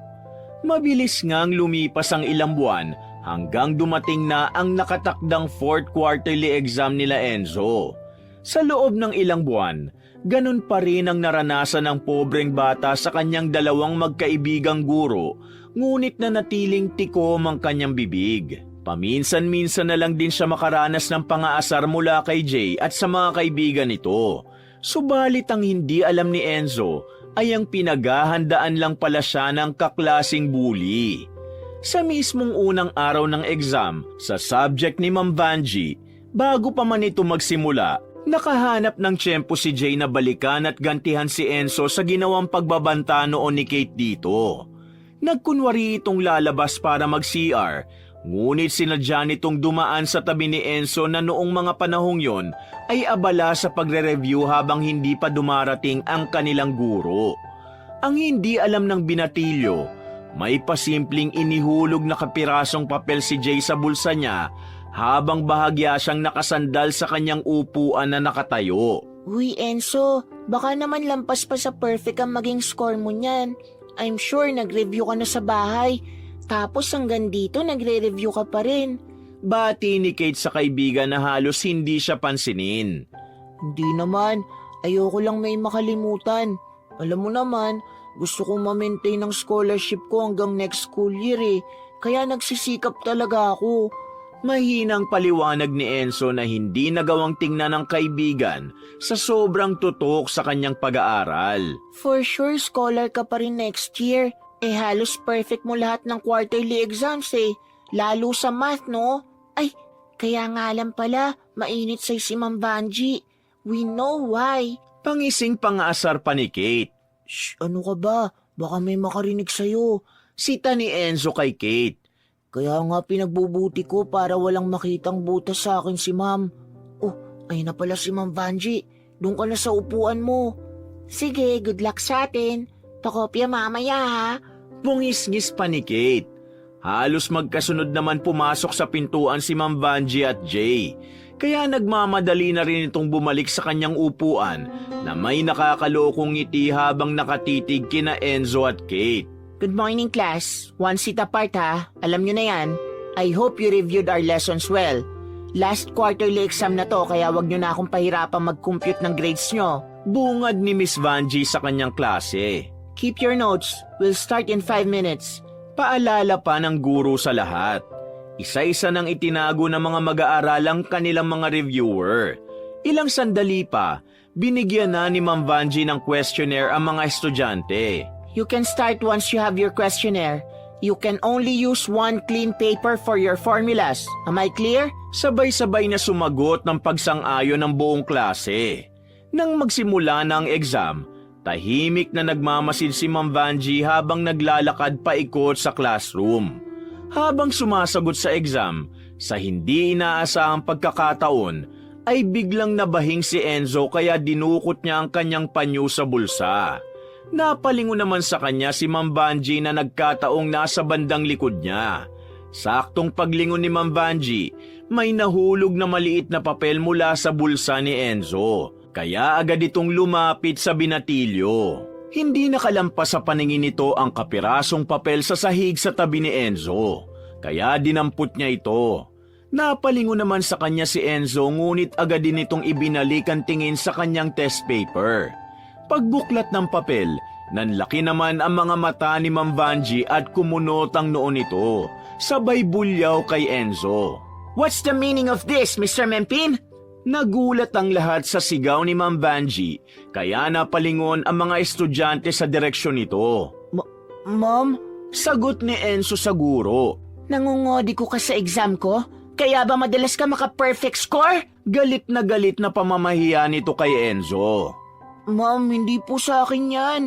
Mabilis ngang lumipas ang ilang buwan hanggang dumating na ang nakatakdang 4th quarterly exam nila Enzo. Sa loob ng ilang buwan, ganun pa rin ang naranasan ng pobreng bata sa kanyang dalawang magkaibigang guro, ngunit nanatiling tikom ang kanyang bibig. Paminsan-minsan na lang din siya makaranas ng pangaasar mula kay Jay at sa mga kaibigan nito. Subalit ang hindi alam ni Enzo ay ang pinaghahandaan lang pala siya ng kaklasing bully. Sa mismong unang araw ng exam, sa subject ni Ma'am Vanjie, bago pa man ito magsimula, nakahanap ng tiyempo si Jay na balikan at gantihan si Enzo sa ginawang pagbabanta noon ni Kate dito. Nagkunwari itong lalabas para mag-CR, ngunit sinadya nitong dumaan sa tabi ni Enzo na noong mga panahong yon ay abala sa pagre-review habang hindi pa dumarating ang kanilang guro. Ang hindi alam ng binatilyo, may pasimpleng inihulog na kapirasong papel si Jay sa bulsa niya habang bahagya siyang nakasandal sa kanyang upuan na nakatayo. Uy, Enzo, baka naman lampas pa sa perfect ang maging score mo niyan. I'm sure nag-review ka na sa bahay. Tapos hanggang dito nagre-review ka pa rin. Bati ni Kate sa kaibigan na halos hindi siya pansinin. Hindi naman, ayoko lang may makalimutan. Alam mo naman, gusto kong ma-maintain ang scholarship ko hanggang next school year eh. Kaya nagsisikap talaga ako. Mahinang paliwanag ni Enzo na hindi nagawang tingnan ng kaibigan sa sobrang tutok sa kanyang pag-aaral. For sure, scholar ka pa rin next year. Eh halos perfect mo lahat ng quarterly exams eh. Lalo sa math, no? Ay, kaya nga lang pala, mainit sa'y si Ma'am Vanjie. We know why. Pangising pangasar pa ni Kate. Shh, ano ka ba? Baka may makarinig sa'yo. Sita ni Enzo kay Kate. Kaya nga pinagbubuti ko para walang makitang butas sa akin si Ma'am. Oh, ayun na pala si Ma'am Vanjie. Doon ka na sa upuan mo. Sige, good luck sa atin. Pakopya mamaya ha. Bungis-ngis pa ni Kate. Halos magkasunod naman pumasok sa pintuan si Ma'am Vanjie at Jay. Kaya nagmamadali na rin itong bumalik sa kanyang upuan na may nakakalokong ngiti habang nakatitig kina Enzo at Kate. Good morning, class. One seat apart ha. Alam nyo na yan. I hope you reviewed our lessons well. Last quarterly exam na to kaya wag nyo na akong pahirapang mag-compute ng grades nyo. Bungad ni Miss Vanjie sa kanyang klase. Keep your notes. We'll start in 5 minutes. Paalala pa ng guro sa lahat. Isa-isa nang itinago ng mga mag-aaralang kanilang mga reviewer. Ilang sandali pa, binigyan na ni Ma'am Vanjie ng questionnaire ang mga estudyante. You can start once you have your questionnaire. You can only use one clean paper for your formulas. Am I clear? Sabay-sabay na sumagot ng pagsang-ayon ng buong klase. Nang magsimula na ang exam, tahimik na nagmamasid si Ma'am Vanjie habang naglalakad paikot sa classroom. Habang sumasagot sa exam, sa hindi inaasahang pagkakataon, ay biglang nabahing si Enzo kaya dinukot niya ang kanyang panyo sa bulsa. Napalingon naman sa kanya si Ma'am Vanjie na nagkataong nasa bandang likod niya. Saktong paglingon ni Ma'am Vanjie, may nahulog na maliit na papel mula sa bulsa ni Enzo. Kaya agad itong lumapit sa binatilyo. Hindi nakalampas sa paningin nito ang kapirasong papel sa sahig sa tabi ni Enzo. Kaya dinampot niya ito. Napalingon naman sa kanya si Enzo ngunit agad din itong ibinalik ang tingin sa kanyang test paper. Pagbuklat ng papel, nanlaki naman ang mga mata ni Ma'am Vanjie at kumunot ang noo nito. Sabay bulyaw kay Enzo. What's the meaning of this, Mr. Mempin? Nagulat ang lahat sa sigaw ni Ma'am Vanjie, kaya napalingon ang mga estudyante sa direksyon nito. Ma'am? Sagot ni Enzo sa guro. Nangungodi ko ka sa exam ko? Kaya ba madalas ka maka-perfect score? Galit na pamamahiya nito kay Enzo. Ma'am, hindi po sa akin yan.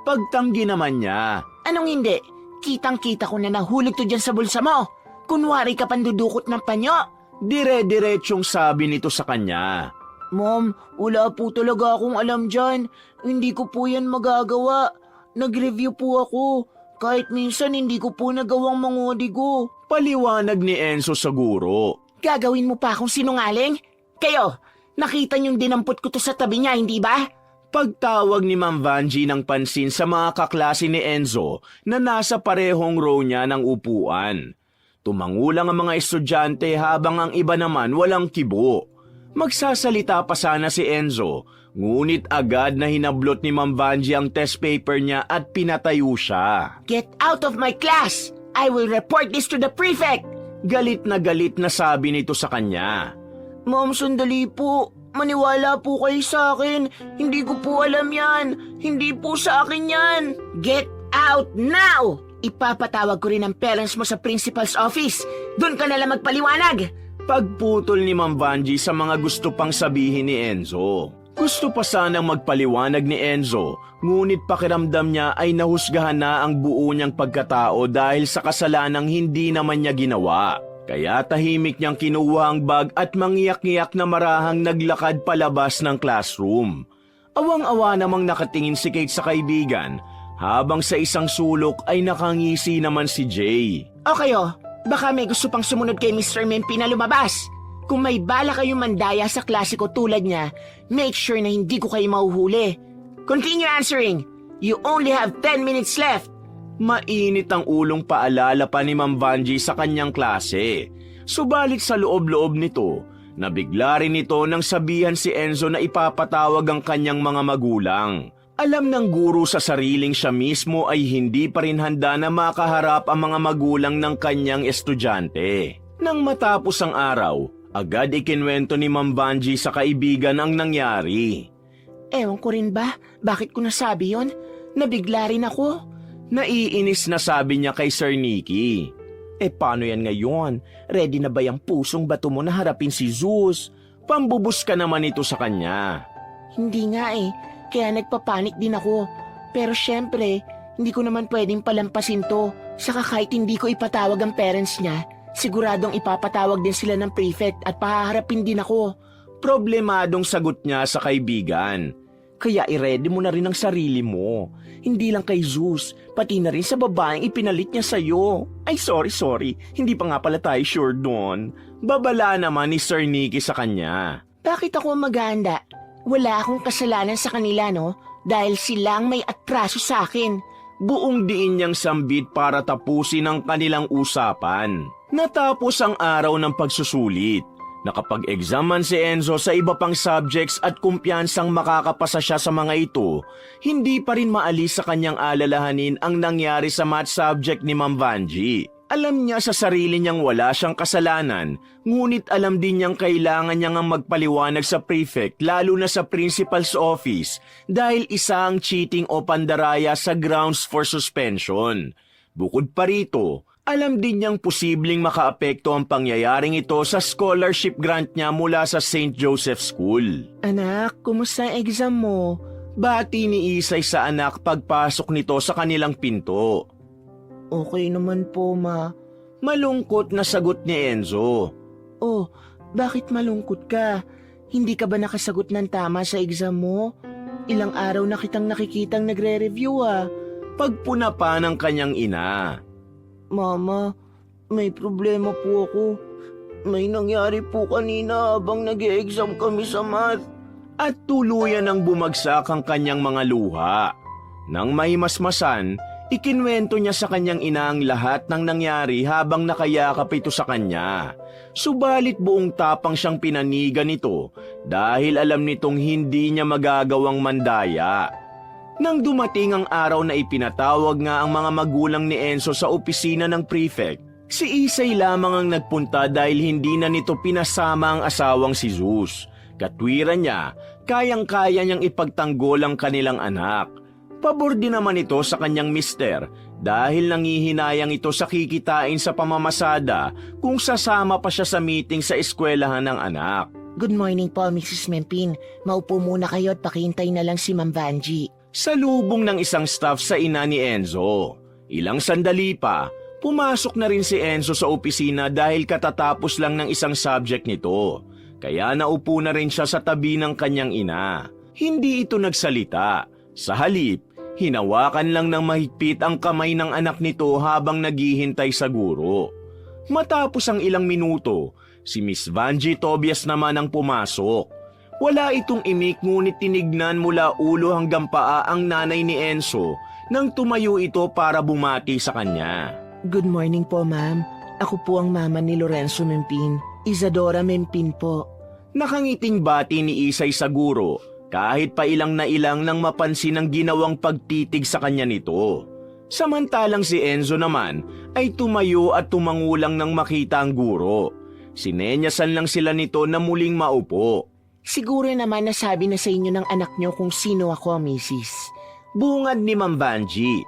Pagtanggi naman niya. Anong hindi? Kitang-kita ko na nahulog to dyan sa bulsa mo. Kunwari ka pandudukot ng panyo. Dire-diretsyong sabi nito sa kanya. Ma'am, wala po talaga akong alam dyan. Hindi ko po yan magagawa. Nag-review po ako. Kahit minsan hindi ko po nagawang mangodi ko. Paliwanag ni Enzo sa guro. Gagawin mo pa akong sinungaling? Kayo, nakita niyong dinampot ko to sa tabi niya, hindi ba? Pagtawag ni Ma'am Vanjie ng pansin sa mga kaklase ni Enzo na nasa parehong row niya ng upuan. Tumangulang ang mga estudyante habang ang iba naman walang kibo. Magsasalita pa sana si Enzo, ngunit agad na hinablot ni Ma'am Vanjie ang test paper niya at pinatayo siya. Get out of my class! I will report this to the prefect! Galit na sabi nito sa kanya. Ma'am, sandali po. Maniwala po kayo sa akin. Hindi ko po alam yan. Hindi po sa akin yan. Get out now! Ipapatawag ko rin ang parents mo sa principal's office. Doon ka nalang magpaliwanag. Pagputol ni Ma'am Vanjie sa mga gusto pang sabihin ni Enzo. Gusto pa sanang magpaliwanag ni Enzo, ngunit pakiramdam niya ay nahusgahan na ang buo niyang pagkatao dahil sa kasalanang hindi naman niya ginawa. Kaya tahimik niyang kinuha ang bag at mangiyak-ngiyak na marahang naglakad palabas ng classroom. Awang-awa namang nakatingin si Kate sa kaibigan, habang sa isang sulok ay nakangisi naman si Jay. O kayo, baka may gusto pang sumunod kay Mr. Mempi na lumabas. Kung may bala kayong mandaya sa klase ko tulad niya, make sure na hindi ko kayo mahuhuli. Continue answering. You only have 10 minutes left. Mainit ang ulong paalala pa ni Ma'am Vanjie sa kanyang klase. Subalit sa loob-loob nito, nabigla rin ito nang sabihan si Enzo na ipapatawag ang kanyang mga magulang. Alam ng guro sa sariling siya mismo ay hindi pa rin handa na makaharap ang mga magulang ng kanyang estudyante. Nang matapos ang araw, agad ikinwento ni Ma'am Vanjie sa kaibigan ang nangyari. Ewan ko rin ba, bakit ko nasabi yon? Nabigla rin ako. Naiinis na sabi niya kay Sir Nicky. Paano yan ngayon? Ready na ba yung pusong bato mo na harapin si Zeus? Pambubus ka naman ito sa kanya. Hindi nga kaya nagpapanik din ako. Pero syempre, hindi ko naman pwedeng palampasin to. Saka kahit hindi ko ipatawag ang parents niya, siguradong ipapatawag din sila ng prefect at pahaharapin din ako. Problemadong sagot niya sa kaibigan. Kaya i-ready mo na rin ang sarili mo. Hindi lang kay Zeus, pati na rin sa babaeng ipinalit niya sa'yo. Ay sorry, hindi pa nga pala tayo sure doon. Babala naman ni Sir Nicky sa kanya. Bakit ako maganda? Wala akong kasalanan sa kanila, no? Dahil silang may atraso sa akin. Buong diin niyang sambit para tapusin ang kanilang usapan. Natapos ang araw ng pagsusulit. Nakapag-exam man si Enzo sa iba pang subjects at kumpiyansang makakapasa siya sa mga ito, hindi pa rin maalis sa kanyang alalahanin ang nangyari sa math subject ni Ma'am Vanjie. Alam niya sa sarili niyang wala siyang kasalanan, ngunit alam din niyang kailangan niyang magpaliwanag sa prefect lalo na sa principal's office dahil isa ang cheating o pandaraya sa grounds for suspension. Bukod pa rito, alam din niyang posibleng makaapekto ang pangyayaring ito sa scholarship grant niya mula sa St. Joseph School. Anak, kumusta ang exam mo? Bati ni Isay sa anak pagpasok nito sa kanilang pinto. Okay naman po, Ma. Malungkot na sagot ni Enzo. Oh, bakit malungkot ka? Hindi ka ba nakasagot ng tama sa exam mo? Ilang araw na kitang nakikitang nagre-review Pagpuna pa ng kanyang ina. Mama, may problema po ako. May nangyari po kanina habang nag-e-exam kami sa math. At tuluyan ang bumagsak ang kanyang mga luha. Nang mahimasmasan, ikinwento niya sa kanyang ina ang lahat ng nangyari habang nakayakap ito sa kanya. Subalit buong tapang siyang pinanigan nito dahil alam nitong hindi niya magagawang mandaya. Nang dumating ang araw na ipinatawag nga ang mga magulang ni Enzo sa opisina ng prefect, si Isay lamang ang nagpunta dahil hindi na nito pinasama ang asawang si Zeus. Katwiran niya, kayang-kaya niyang ipagtanggol ang kanilang anak. Pabor din naman ito sa kanyang mister dahil nangihinayang ito sa kikitain sa pamamasada kung sasama pa siya sa meeting sa eskwelahan ng anak. Good morning po, Mrs. Mempin. Maupo muna kayo at pakihintay na lang si Ma'am Vanjie. Salubong ng isang staff sa ina ni Enzo. Ilang sandali pa, pumasok na rin si Enzo sa opisina dahil katatapos lang ng isang subject nito. Kaya naupo na rin siya sa tabi ng kanyang ina. Hindi ito nagsalita. Sa halip, hinawakan lang ng mahigpit ang kamay ng anak nito habang naghihintay sa guro. Matapos ang ilang minuto, si Miss Vanjie Tobias naman ang pumasok. Wala itong imik ngunit tinignan mula ulo hanggang paa ang nanay ni Enzo nang tumayo ito para bumati sa kanya. Good morning po, ma'am. Ako po ang mama ni Lorenzo Mempin. Isadora Mempin po. Nakangiting bati ni Isay sa guro kahit pa ilang na ilang nang mapansin ang ginawang pagtitig sa kanya nito. Samantalang si Enzo naman ay tumayo at tumangulang nang makita ang guro. Sinenyasan lang sila nito na muling maupo. Siguro naman nasabi na sa inyo ng anak nyo kung sino ako, Mrs. Bungad ni Ma'am Vanjie.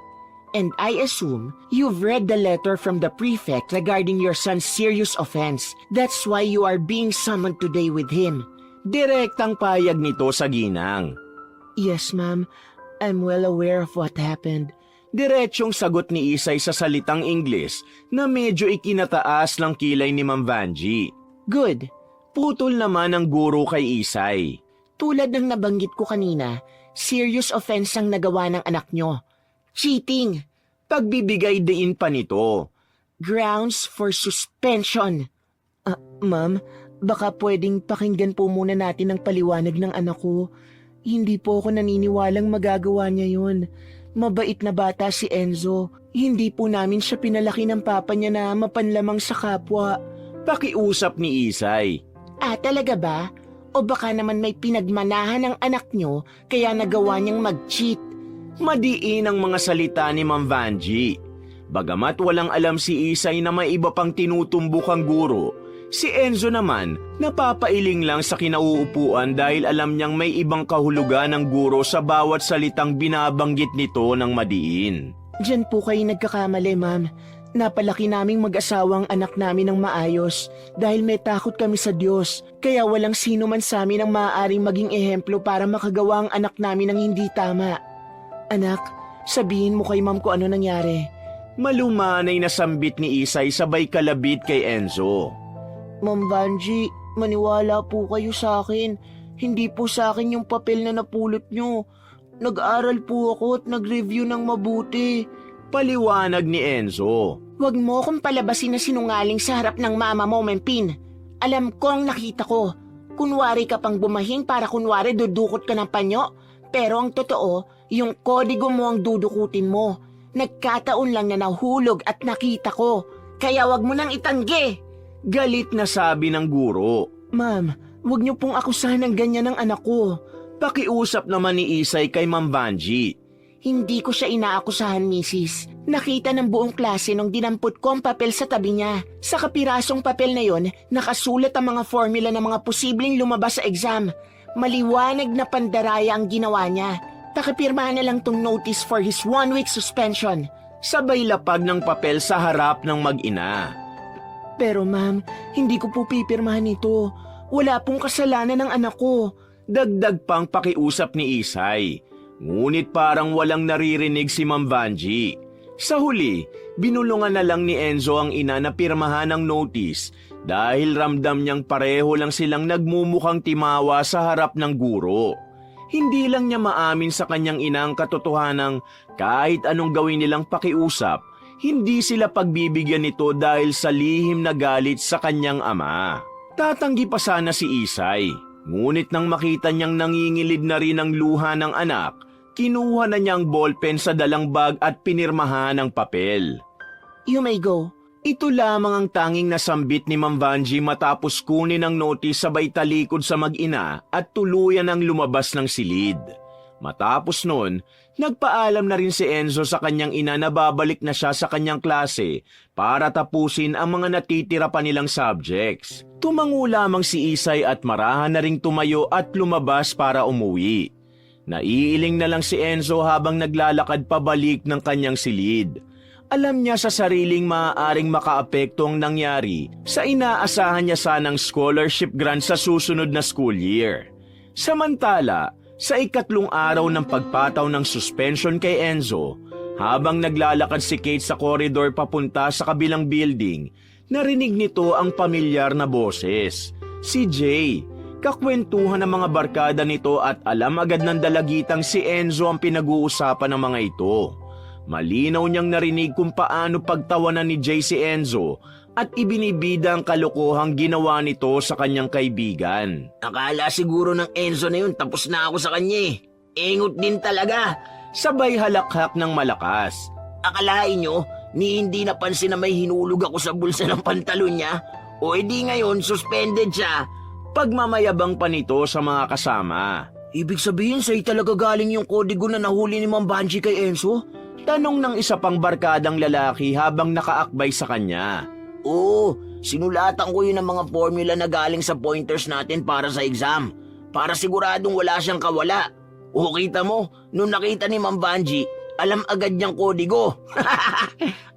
And I assume you've read the letter from the prefect regarding your son's serious offense. That's why you are being summoned today with him. Direktang payag nito sa ginang. Yes, ma'am. I'm well aware of what happened. Diretsyong sagot ni Isay sa salitang Ingles na medyo ikinataas ng kilay ni Ma'am Vanjie. Good. Putol naman ang guro kay Isay. Tulad ng nabanggit ko kanina, serious offense ang nagawa ng anak nyo. Cheating. Pagbibigay diin pa nito. Grounds for suspension. Ma'am, baka pwedeng pakinggan po muna natin ang paliwanag ng anak ko. Hindi po ako naniniwalang magagawa niya yun. Mabait na bata si Enzo. Hindi po namin siya pinalaki ng papa niya na mapanlamang sa kapwa. Pakiusap ni Isay. Talaga ba? O baka naman may pinagmanahan ng anak nyo kaya nagawa niyang mag-cheat? Madiin ang mga salita ni Ma'am Vanjie. Bagamat walang alam si Isay na may iba pang tinutumbok ang guro, si Enzo naman napapailing lang sa kinauupuan dahil alam niyang may ibang kahulugan ng guro sa bawat salitang binabanggit nito ng madiin. Diyan po kayo nagkakamali, ma'am. Napalaki naming mag-asawang anak namin ng maayos dahil may takot kami sa Diyos. Kaya walang sino man sa amin ang maaaring maging ehemplo para makagawa ang anak namin ng hindi tama. Anak, sabihin mo kay ma'am kung ano nangyari. Malumanay na sambit ni Isay sabay kalabit kay Enzo. Ma'am Vanjie, maniwala po kayo sa akin. Hindi po sa akin yung papel na napulot nyo. Nag-aral po ako at nag-review ng mabuti. Paliwanag ni Enzo. Huwag mo akong palabasin na sinungaling sa harap ng mama mo, Mempin. Alam ko ang nakita ko. Kunwari ka pang bumahin para kunwari dudukot ka ng panyo. Pero ang totoo, yung kodigo mo ang dudukutin mo. Nagkataon lang na nahulog at nakita ko. Kaya wag mo nang itanggi. Galit na sabi ng guro. Ma'am, wag niyo pong akusahan ng ganyan ng anak ko. Pakiusap naman ni Isay kay Ma'am Vanjie. Hindi ko siya inaakusahan, Mrs. Nakita ng buong klase nung dinampot ko ang papel sa tabi niya. Sa kapirasong papel na yon, nakasulat ang mga formula ng mga posibleng lumabas sa exam. Maliwanag na pandaraya ang ginawa niya. Pakipirmahan na lang tong notice for his 1-week suspension. Sabay lapag ng papel sa harap ng mag-ina. Pero ma'am, hindi ko po pipirmahan ito. Wala pong kasalanan ng anak ko. Dagdag pang pakiusap ni Isay. Ngunit parang walang naririnig si Ma'am Vanjie. Sa huli, binulungan na lang ni Enzo ang ina na pirmahan ng notice dahil ramdam niyang pareho lang silang nagmumukhang timawa sa harap ng guro. Hindi lang niya maamin sa kanyang ina ang katotohanang kahit anong gawin nilang pakiusap, hindi sila pagbibigyan nito dahil sa lihim na galit sa kanyang ama. Tatanggi pa sana si Isay, ngunit nang makita niyang nangingilid na rin ang luha ng anak, kinuha na niyang ballpen sa dalang bag at pinirmahan ang papel. You may go. Ito lamang ang tanging nasambit ni Ma'am Vanjie matapos kunin ang notice sabay talikod sa mag-ina at tuluyan ang lumabas ng silid. Matapos nun, nagpaalam na rin si Enzo sa kanyang ina na babalik na siya sa kanyang klase para tapusin ang mga natitira pa nilang subjects. Tumango lamang si Isay at marahan na ring tumayo at lumabas para umuwi. Naiiling na lang si Enzo habang naglalakad pabalik ng kanyang silid. Alam niya sa sariling maaaring makaapekto ang nangyari sa inaasahan niya sanang scholarship grant sa susunod na school year. Samantala, sa ikatlong araw ng pagpataw ng suspension kay Enzo, habang naglalakad si Kate sa koridor papunta sa kabilang building, narinig nito ang pamilyar na boses. Si Jay, kakwentuhan ng mga barkada nito at alam agad ng dalagitang si Enzo ang pinag-uusapan ng mga ito. Malinaw niyang narinig kung paano pagtawanan ni Jay si Enzo at ibinibida ang kalokohang ginawa nito sa kanyang kaibigan. Akala siguro ng Enzo na yun tapos na ako sa kanya eh. Ingot din talaga. Sabay halakhak ng malakas. Akalain nyo, ni hindi napansin na may hinulog ako sa bulsa ng pantalon niya? O edi ngayon suspended siya? Pagmamayabang pa nito sa mga kasama. Ibig sabihin sa'yo talaga galing yung kodigo na nahuli ni Ma'am Banji kay Enzo? Tanong ng isa pang barkadang lalaki habang nakaakbay sa kanya. Oo, sinulatan ko yun ng mga formula na galing sa pointers natin para sa exam. Para siguradong wala siyang kawala. O kita mo, nung nakita ni Ma'am Banji, alam agad niyang kodigo.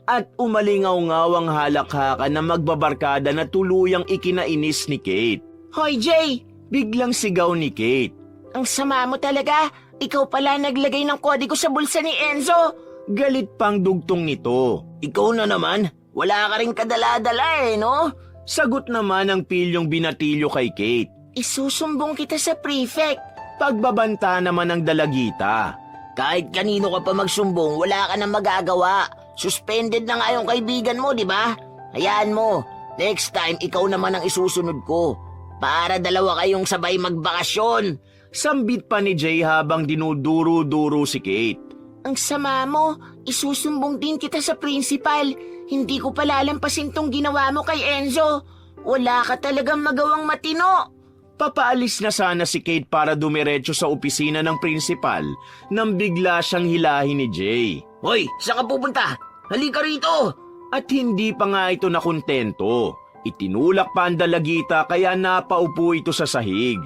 At umalingaw-ngaw ang halakhakan na magbabarkada na tuluyang ikinainis ni Kate. Hoy Jay, Biglang sigaw ni Kate. ang sama mo talaga. Ikaw pala naglagay ng kodigo sa bulsa ni Enzo. Galit pang dugtong nito. Ikaw na naman, wala ka rin kadala-dala no? Sagot naman ang pilyong binatilyo kay Kate. Isusumbong kita sa prefect. Pagbabanta naman ng dalagita. Kahit kanino ka pa magsumbong, wala ka na magagawa. Suspended na nga yung kaibigan mo, di ba? Hayaan mo, next time ikaw naman ang isusunod ko. Para dalawa kayong sabay magbakasyon. Sambit pa ni Jay habang dinuduro-duro si Kate. Ang sama mo, isusumbong din kita sa principal. Hindi ko palalampasin tong ginawa mo kay Enzo. Wala ka talagang magawang matino. Papaalis na sana si Kate para dumiretso sa opisina ng principal nang bigla siyang hilahin ni Jay. Hoy, saan ka pupunta? Halika rito! At hindi pa nga ito nakontento. Itinulak pa ang dalagita kaya napaupo ito sa sahig.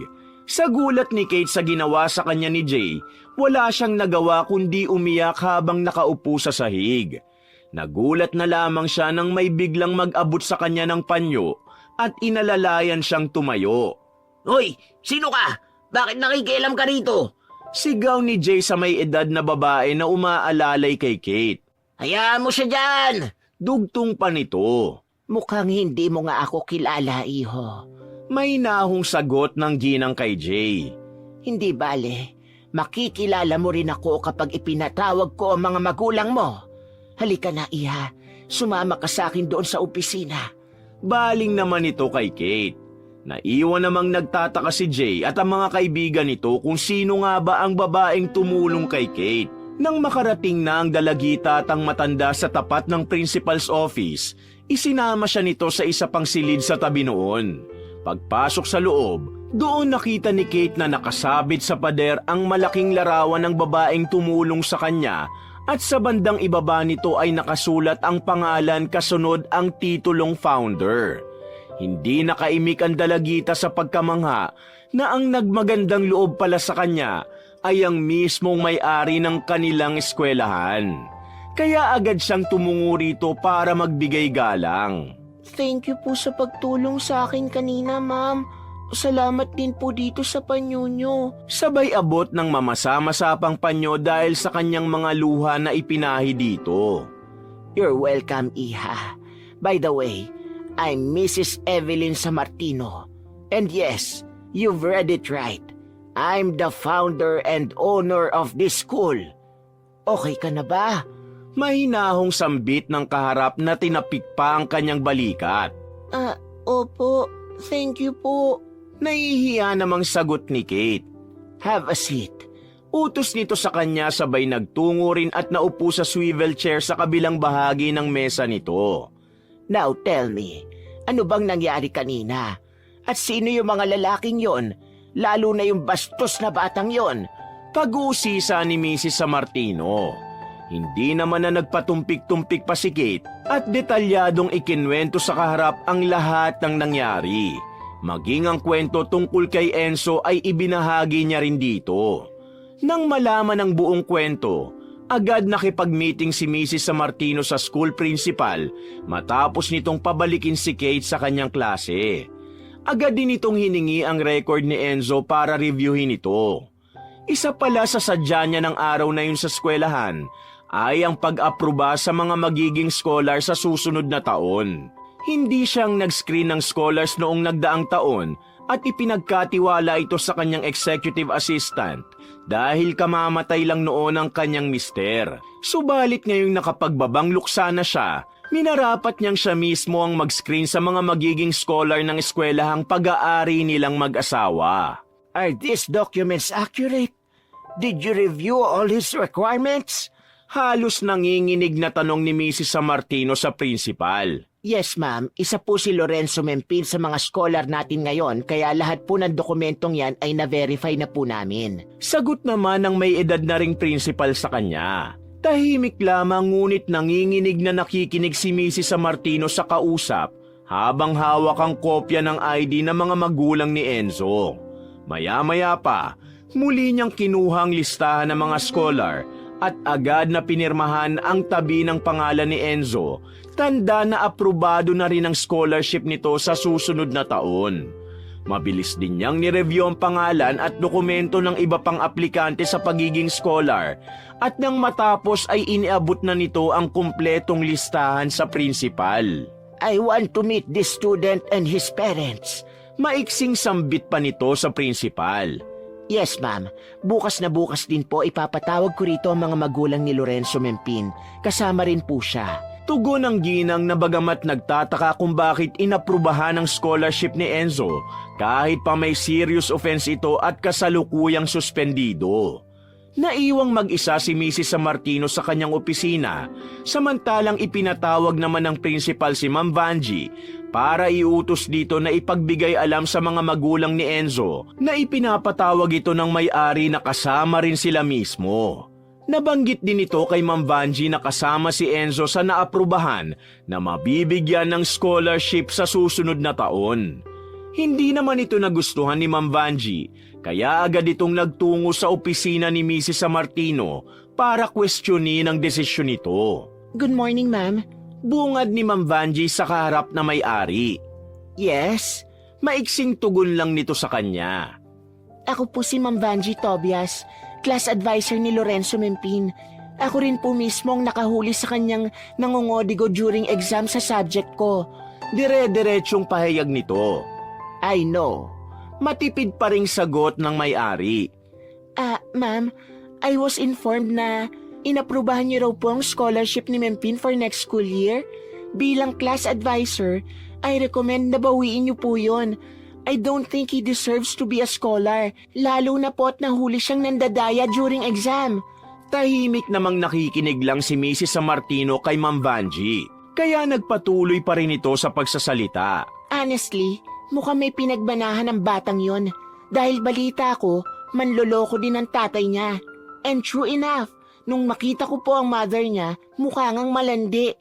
Sa gulat ni Kate sa ginawa sa kanya ni Jay, wala siyang nagawa kundi umiyak habang nakaupo sa sahig. Nagulat na lamang siya nang may biglang mag-abot sa kanya ng panyo at inalalayan siyang tumayo. Hoy, sino ka? Bakit nakikialam ka rito? Sigaw ni Jay sa may edad na babae na umaalalay kay Kate. Hayaan mo siya dyan! Dugtong pa nito. Mukhang hindi mo nga ako kilala, iho. May nahong sagot ng ginang kay Jay. Hindi bale, makikilala mo rin ako kapag ipinatawag ko ang mga magulang mo. Halika na, iha. Sumama ka sa akin doon sa opisina. Baling naman ito kay Kate. Naiwan namang nagtataka si Jay at ang mga kaibigan nito kung sino nga ba ang babaeng tumulong kay Kate. Nang makarating na ang dalagita at ang matanda sa tapat ng principal's office, isinama siya nito sa isa pang silid sa tabi noon. Pagpasok sa loob, doon nakita ni Kate na nakasabit sa pader ang malaking larawan ng babaeng tumulong sa kanya at sa bandang ibaba nito ay nakasulat ang pangalan kasunod ang titulong founder. Hindi nakaimik ang dalagita sa pagkamangha na ang nagmagandang loob pala sa kanya ay ang mismong may-ari ng kanilang eskwelahan. Kaya agad siyang tumungo rito para magbigay galang. Thank you po sa pagtulong sa akin kanina, ma'am. Salamat din po dito sa panyo nyo. Sabay abot ng mamasa-masapang panyo dahil sa kanyang mga luha na ipinahi dito. You're welcome, iha. By the way, I'm Mrs. Evelyn Samartino. And yes, you've read it right. I'm the founder and owner of this school. Okay ka na ba? Mahinahong sambit ng kaharap na tinapik pa ang kanyang balikat. Opo. Thank you po. Nahihiya namang sagot ni Kate. Have a seat. Utos nito sa kanya sabay nagtungo rin at naupo sa swivel chair sa kabilang bahagi ng mesa nito. Now tell me, ano bang nangyari kanina? At sino yung mga lalaking yon? Lalo na yung bastos na batang yon. Pag-uusisa ni Mrs. Samartino. Hindi naman na nagpatumpik-tumpik pa si Kate at detalyadong ikinwento sa kaharap ang lahat ng nangyari. Maging ang kwento tungkol kay Enzo ay ibinahagi niya rin dito. Nang malaman ang buong kwento, agad nakipag-meeting si Mrs. Samartino sa school principal matapos nitong pabalikin si Kate sa kanyang klase. Agad din itong hiningi ang record ni Enzo para reviewin ito. Isa pala sa sadya niya ng araw na yun sa eskwelahan ay ang pag-aproba sa mga magiging scholar sa susunod na taon. Hindi siyang nag-screen ng scholars noong nagdaang taon at ipinagkatiwala ito sa kanyang executive assistant dahil kamamatay lang noon ang kanyang mister. Subalit ngayong nakapagbabang luksa na siya, minarapat niyang siya mismo ang mag-screen sa mga magiging scholar ng eskwelahang pag-aari nilang mag-asawa. Are these documents accurate? Did you review all his requirements? Halos nanginginig na tanong ni Mrs. Sammartino sa principal. Yes, ma'am. Isa po si Lorenzo Mempin sa mga scholar natin ngayon, kaya lahat po ng dokumentong yan ay na-verify na po namin. Sagot naman ng may edad na ring principal sa kanya. Tahimik lamang ngunit nanginginig na nakikinig si Mrs. Sammartino sa kausap habang hawak ang kopya ng ID ng mga magulang ni Enzo. Maya-maya pa, muli niyang kinuha ang listahan ng mga scholar at agad na pinirmahan ang tabi ng pangalan ni Enzo, tanda na aprobado na rin ang scholarship nito sa susunod na taon. Mabilis din niyang nireview ang pangalan at dokumento ng iba pang aplikante sa pagiging scholar at nang matapos ay iniabot na nito ang kumpletong listahan sa principal. I want to meet this student and his parents. Maiksing sambit pa nito sa principal. Yes, ma'am. Bukas na bukas din po ipapatawag ko rito ang mga magulang ni Lorenzo Mempin. Kasama rin po siya. Tugon ng ginang na bagamat nagtataka kung bakit inaprubahan ang scholarship ni Enzo kahit pa may serious offense ito at kasalukuyang suspendido. Naiwang mag-isa si Mrs. Sammartino sa kanyang opisina, samantalang ipinatawag naman ng principal si Ma'am Vanji para iutos dito na ipagbigay alam sa mga magulang ni Enzo na ipinapatawag ito ng may-ari na kasama rin sila mismo. Nabanggit din ito kay Ma'am Vanji na kasama si Enzo sa naaprubahan na mabibigyan ng scholarship sa susunod na taon. Hindi naman ito nagustuhan ni Ma'am Vanji, kaya agad itong nagtungo sa opisina ni Mrs. Sammartino para questionin ang desisyon nito. Good morning, ma'am. Bungad ni Ma'am Vanji sa kaharap na may-ari. Yes? Maiksing tugon lang nito sa kanya. Ako po si Ma'am Vanji Tobias, class advisor ni Lorenzo Mempin. Ako rin po mismo ang nakahuli sa kanyang nangongodigo during exam sa subject ko. Dire-diretsyong pahayag nito. I know. Matipid pa ring sagot ng may-ari. Ma'am, I was informed na inaprubahan niyo raw po ang scholarship ni Mempin for next school year. Bilang class advisor, I recommend na bawiin niyo po yun. I don't think he deserves to be a scholar, lalo na po at nahuli siyang nandadaya during exam. Tahimik namang nakikinig lang si Mrs. Sammartino kay Ma'am Vanji, kaya nagpatuloy pa rin ito sa pagsasalita. Honestly, mukhang may pinagbanahan ng batang yon. Dahil balita ko, manloloko din ang tatay niya. And true enough, nung makita ko po ang mother niya, mukha ngang malandi.